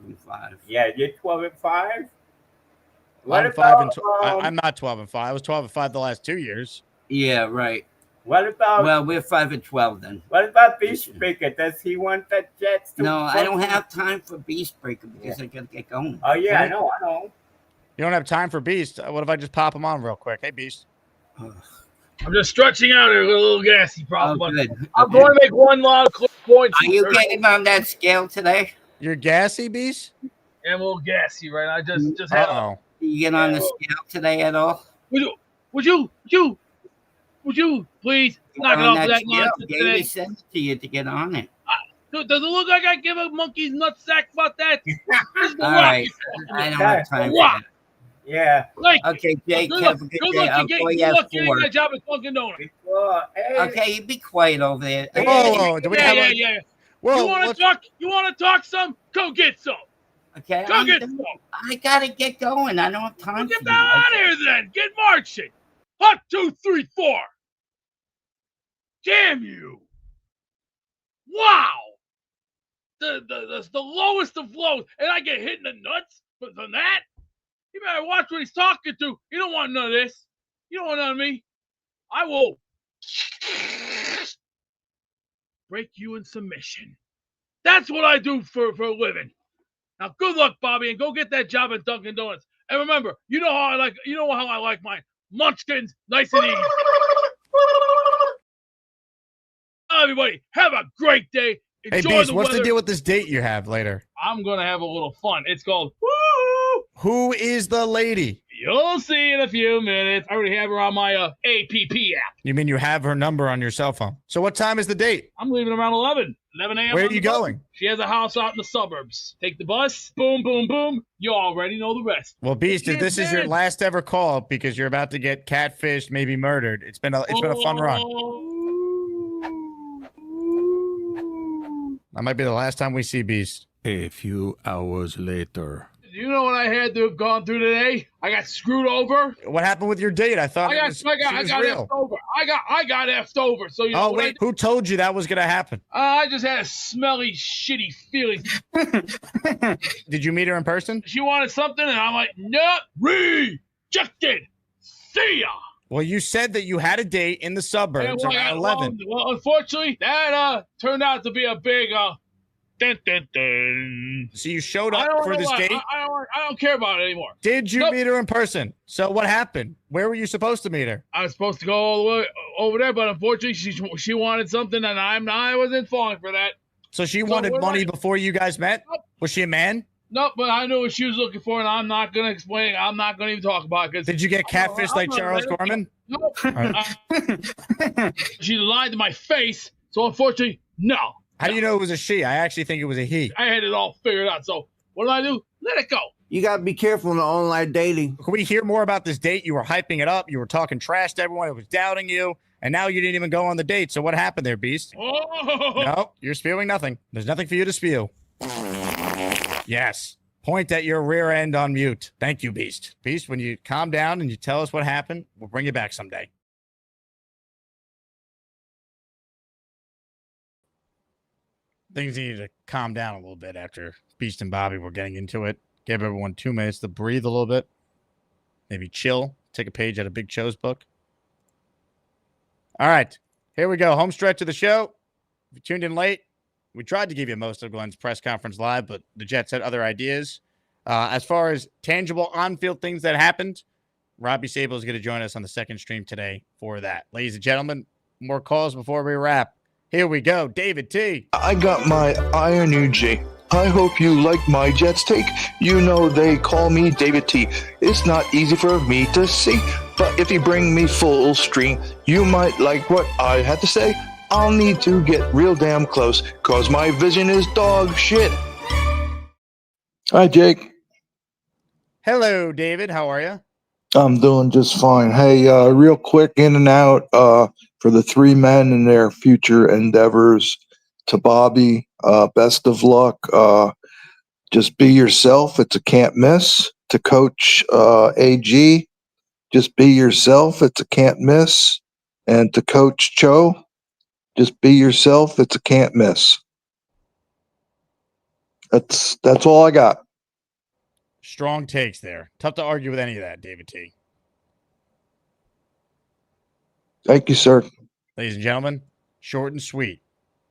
and 5. Yeah, you're 12 and 5. I'm 5 and I'm not 12 and 5. I was 12 and 5 the last 2 years. Yeah, right. What about? Well, we're 5 and 12 then. What about Beastbreaker? Does he want the Jets to? No, I don't have time for Beastbreaker because I gotta get going. Oh yeah, I know. You don't have time for Beast. What if I just pop him on real quick? Hey, Beast. I'm just stretching out here, a little gassy, probably. Oh, good. I'm going to make one loud clip point. Are you getting on that scale today? You're gassy, Beast? Yeah, I'm a little gassy, right? I just had. You get on the scale today at all? Would you please knock it off that nonsense today? Gaby sent it to you to get on it. Does it look like I give a monkey's nutsack about that? All right. I don't have time for that. Yeah. Okay, Jake, have a good day. I'll call you at 4. That job at Dunkin' Donuts. Okay, you be quiet over there. Whoa. Yeah. Whoa, you want to talk some? Go get some. Okay. Go get some. I gotta get going. I don't have time Get for that out of here then. Get marching. 1, 2, 3, 4. Damn you. Wow. The lowest of lows. And I get hit in the nuts from that? You better watch what he's talking to. You don't want none of this. You don't want none of me. I will break you in submission. That's what I do for a living. Now, good luck, Bobby, and go get that job at Dunkin' Donuts. And remember, you know how I like mine. Munchkins, nice and easy. Everybody, have a great day. Hey, Beast, what's the deal with this date you have later? I'm gonna have a little fun. It's called Woo! Who is the lady? You'll see in a few minutes. I already have her on my APP app. You mean you have her number on your cell phone? So what time is the date? I'm leaving around 11 a.m. Where are you going? She has a house out in the suburbs. Take the bus. Boom, boom, boom. You already know the rest. Well, Beast, if this is your last ever call because you're about to get catfished, maybe murdered, it's been a fun run. That might be the last time we see Beast. A few hours later. Do you know what I had to have gone through today? I got screwed over. What happened with your date? I thought I got effed over. I got effed over. So you know. Oh wait, who told you that was gonna happen? I just had a smelly, shitty feeling. Did you meet her in person? She wanted something, and I'm like, nope, rejected. See ya. Well, you said that you had a date in the suburbs around 11. Well, unfortunately, that turned out to be a big dun, dun, dun. So you showed up for this date? I don't care about it anymore. Did you meet her in person? So what happened? Where were you supposed to meet her? I was supposed to go all the way over there, but unfortunately, she wanted something, and I wasn't falling for that. So she wanted money before you guys met? Nope. Was she a man? Nope, but I knew what she was looking for, and I'm not going to explain. I'm not going to even talk about it. Did you get catfished like Charles Gorman? Nope. She lied to my face, so unfortunately, no. How do you know it was a she? I actually think it was a he. I had it all figured out, so what do? Let it go. You got to be careful in the online dating. Can we hear more about this date? You were hyping it up. You were talking trash to everyone. It was doubting you. And now you didn't even go on the date. So what happened there, Beast? Oh. No, you're spewing nothing. There's nothing for you to spew. Yes. Point at your rear end on mute. Thank you, Beast. Beast, when you calm down and you tell us what happened, we'll bring you back someday. Things needed to calm down a little bit after Beast and Bobby were getting into it. Gave everyone 2 minutes to breathe a little bit. maybe chill, take a page out of Big Cho's book. All right, here we go. Home stretch of the show. If you tuned in late, we tried to give you most of Glenn's press conference live, but the Jets had other ideas. As far as tangible on-field things that happened, Robbie Sable is going to join us on the second stream today for that. Ladies and gentlemen, more calls before we wrap. Here we go. David T. I got my energy. I hope you like my Jets take. You know they call me David T. It's not easy for me to see, but if you bring me full stream, you might like what I had to say. I'll need to get real damn close, cause my vision is dog shit. Hi, Jake. Hello, David. How are you? I'm doing just fine. Hey, real quick, in and out for the three men and their future endeavors. To Bobby, best of luck. Just be yourself. It's a can't miss. To Coach AG, just be yourself. It's a can't miss. And to Coach Cho, just be yourself. It's a can't miss. That's all I got. Strong takes there. Tough to argue with any of that, David T. Thank you, sir. Ladies and gentlemen, short and sweet,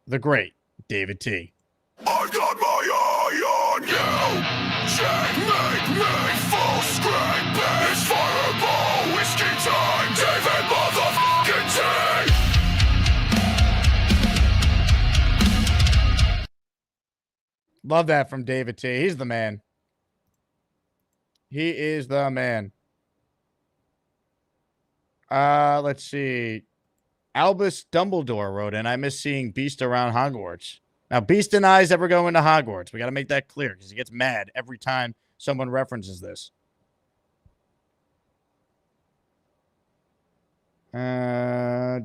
the great David T. I got my eye on you. Checkmate me full screen. It's fireball whiskey time. David motherfucking T. Love that from David T. He's the man. He is the man. Let's see. Albus Dumbledore wrote in, I miss seeing Beast around Hogwarts. Now, Beast denies ever going to Hogwarts. We got to make that clear because he gets mad every time someone references this. I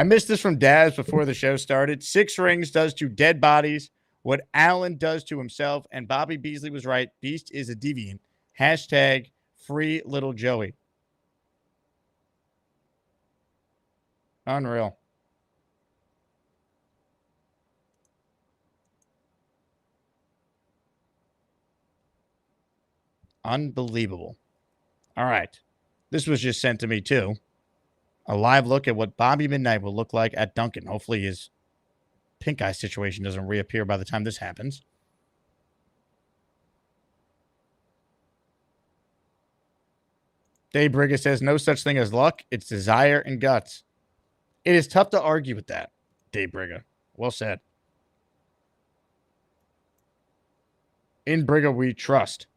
missed this from Daz before the show started. 6 Rings does to dead bodies what Allen does to himself, and Bobby Beasley was right. Beast is a deviant. Hashtag free little Joey. Unreal. Unbelievable. All right. This was just sent to me, too. A live look at what Bobby Midnight will look like at Duncan. Hopefully his pink eye situation doesn't reappear by the time this happens. Dave Brigga says, no such thing as luck. It's desire and guts. It is tough to argue with that, Dave Brigga. Well said. In Brigga, we trust.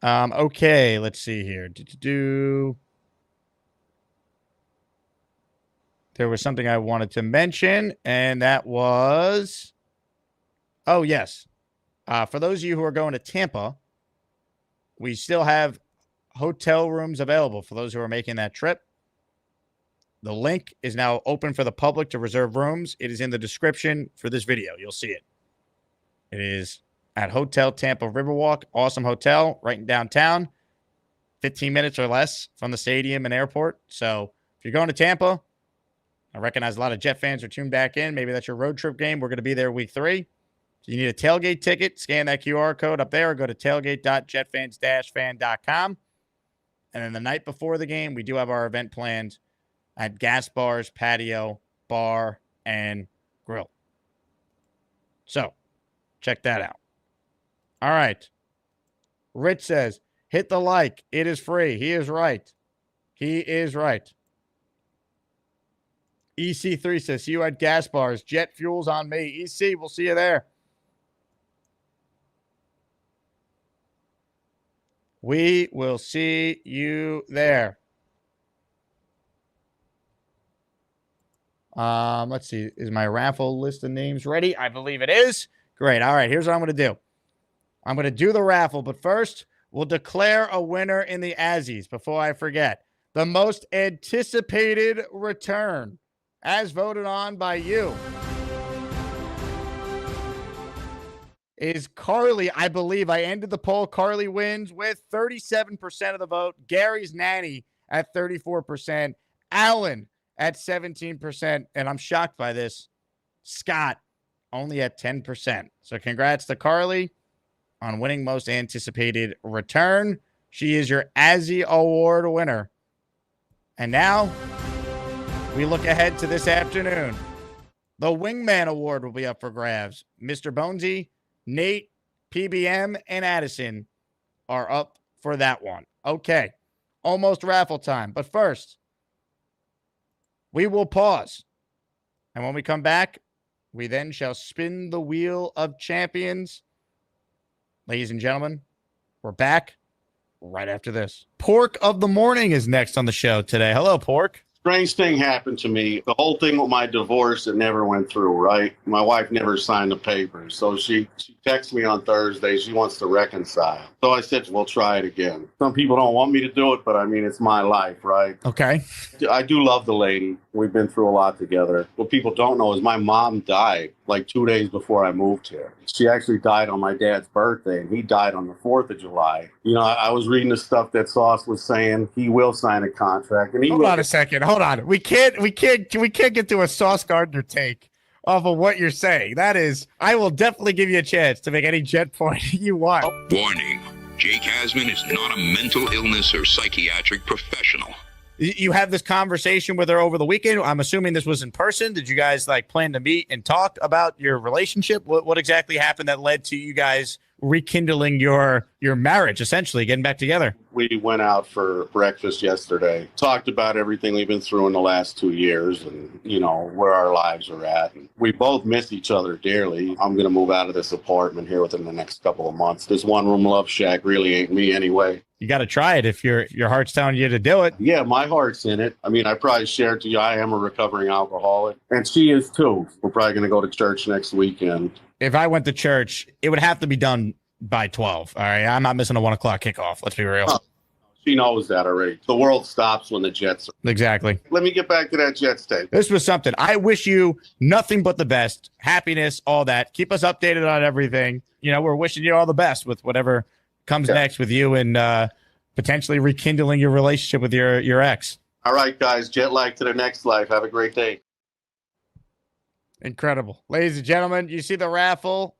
Okay, let's see here. There was something I wanted to mention, and that was... Oh, yes. For those of you who are going to Tampa, we still have hotel rooms available for those who are making that trip. The link is now open for the public to reserve rooms. It is in the description for this video. You'll see it. It is at Hotel Tampa Riverwalk. Awesome hotel right in downtown. 15 minutes or less from the stadium and airport. So if you're going to Tampa, I recognize a lot of Jet fans are tuned back in. Maybe that's your road trip game. We're going to be there week 3. So you need a tailgate ticket. Scan that QR code up there or go to tailgate.jetfans-fan.com. And then the night before the game, we do have our event planned at Gas Bars, Patio, Bar, and Grill. So check that out. All right. Rich says, hit the like. It is free. He is right. He is right. EC3 says, see you at Gas Bars. Jet Fuel's on me. EC, we'll see you there. We will see you there. Let's see. Is my raffle list of names ready? I believe it is. Great. All right. Here's what I'm going to do. I'm going to do the raffle, but first we'll declare a winner in the Azzies before I forget. The most anticipated return as voted on by you is Carly. I believe I ended the poll. Carly wins with 37% of the vote. Gary's nanny at 34%. Allen at 17%. And I'm shocked by this. Scott only at 10%. So congrats to Carly on winning most anticipated return. She is your Azie Award winner. And now we look ahead to this afternoon. The Wingman Award will be up for grabs. Mr. Bonesy, Nate, PBM, and Addison are up for that one. Okay, almost raffle time. But first, we will pause. And when we come back, we then shall spin the wheel of champions. Ladies and gentlemen, we're back right after this. Pork of the Morning is next on the show today. Hello, Pork. Strange thing happened to me. The whole thing with my divorce, it never went through, right? My wife never signed the papers. So she texted me on Thursday. She wants to reconcile. So I said, we'll try it again. Some people don't want me to do it, but I mean, it's my life, right? Okay. I do love the lady. We've been through a lot together. What people don't know is my mom died like 2 days before I moved here. She actually died on my dad's birthday, and he died on the 4th of July. You know, I was reading the stuff that Sauce was saying. He will sign a contract. And he Hold on a second. Hold on. We can't get to a Sauce Gardner take off of what you're saying. That is, I will definitely give you a chance to make any jet point you want. Warning, Jake Asman is not a mental illness or psychiatric professional. You had this conversation with her over the weekend. I'm assuming this was in person. Did you guys plan to meet and talk about your relationship? What exactly happened that led to you guys rekindling your marriage, essentially getting back together? We went out for breakfast yesterday, talked about everything we've been through in the last 2 years and, you know, where our lives are at. And we both miss each other dearly. I'm going to move out of this apartment here within the next couple of months. This one-room love shack really ain't me anyway. You got to try it if your heart's telling you to do it. Yeah, my heart's in it. I mean, I probably shared to you, I am a recovering alcoholic, and she is too. We're probably going to go to church next weekend. If I went to church, it would have to be done by 12. All right, I'm not missing a 1 o'clock kickoff. Let's be real. She knows that already. The world stops when the Jets are. Exactly. Let me get back to that Jets tape. This was something. I wish you nothing but the best, happiness, all that. Keep us updated on everything. You know, we're wishing you all the best with whatever comes next with you and potentially rekindling your relationship with your ex. All right, guys, jet lag to the next life. Have a great day. Incredible. Ladies and gentlemen, you see the raffle.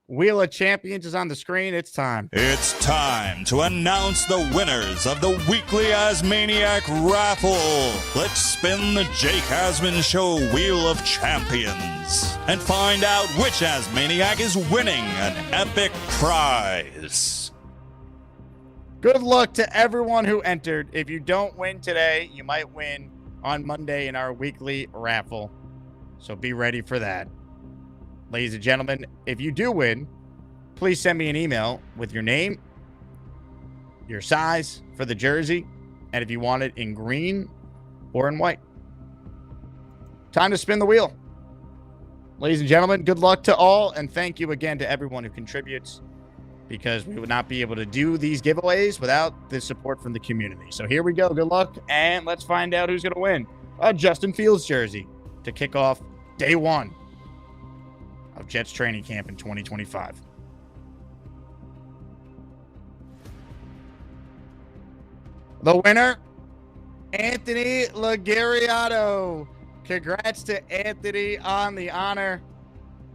Wheel of Champions is on the screen. It's time. It's time to announce the winners of the weekly Asmaniac raffle. Let's spin the Jake Asman Show Wheel of Champions and find out which Asmaniac is winning an epic prize. Good luck to everyone who entered. If you don't win today, you might win on Monday in our weekly raffle. So be ready for that. Ladies and gentlemen, if you do win, please send me an email with your name, your size for the jersey, and if you want it in green or in white. Time to spin the wheel. Ladies and gentlemen, good luck to all, and thank you again to everyone who contributes, because we would not be able to do these giveaways without the support from the community. So here we go. Good luck, and let's find out who's going to win a Justin Fields jersey to kick off day one of Jets training camp in 2025. The winner, Anthony Lagariato. Congrats to Anthony on the honor.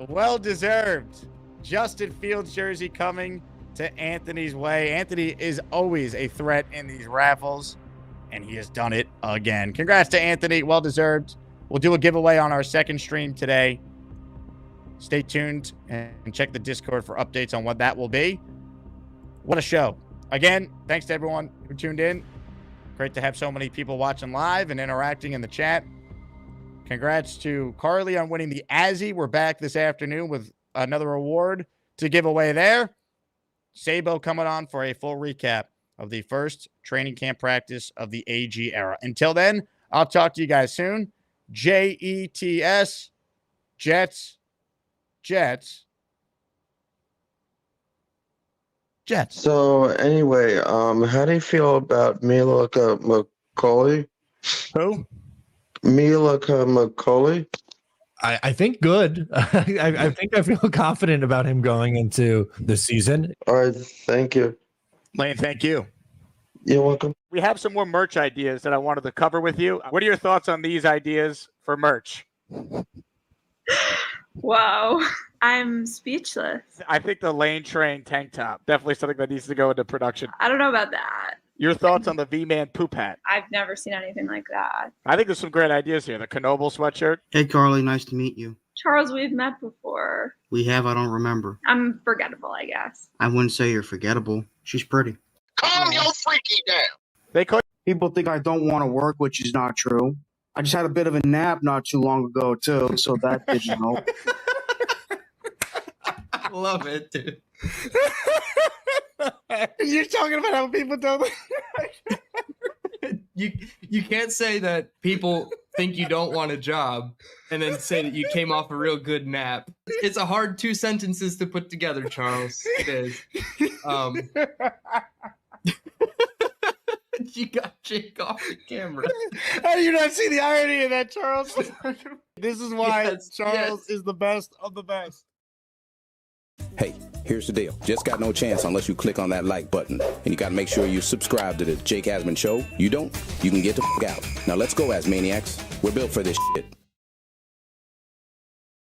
Well deserved. Justin Fields jersey coming to Anthony's way. Anthony is always a threat in these raffles, and he has done it again. Congrats to Anthony. Well deserved. We'll do a giveaway on our second stream today. Stay tuned and check the Discord for updates on what that will be. What a show. Again, thanks to everyone who tuned in. Great to have so many people watching live and interacting in the chat. Congrats to Carly on winning the Azie. We're back this afternoon with another award to give away there. Sabo coming on for a full recap of the first training camp practice of the AG era. Until then, I'll talk to you guys soon. JETS, Jets. So anyway, how do you feel about Mila McCauley? Who? Mila McCauley. I think good. I think I feel confident about him going into the season. All right, thank you. Lane, thank you. You're welcome. We have some more merch ideas that I wanted to cover with you. What are your thoughts on these ideas for merch? Wow, I'm speechless. I think the Lane Train tank top, definitely something that needs to go into production. I don't know about that. Your thoughts on the V-Man poop hat? I've never seen anything like that. I think there's some great ideas here. The Knoble sweatshirt. Hey, Carly, nice to meet you. Charles, we've met before. We have, I don't remember. I'm forgettable, I guess. I wouldn't say you're forgettable. She's pretty. Calm your freaky down. They could. People think I don't want to work, which is not true. I just had a bit of a nap not too long ago, too, so that didn't help. Love it, dude. You're talking about how people don't. You can't say that people think you don't want a job and then say that you came off a real good nap. It's a hard 2 sentences to put together, Charles. It is. You got Jake off the camera. How do you not see the irony of that, Charles? This is why Charles is the best of the best. Hey, here's the deal. Just got no chance unless you click on that like button. And you got to make sure you subscribe to the Jake Asman Show. You don't, you can get the f*** out. Now let's go, Asmaniacs. We're built for this shit.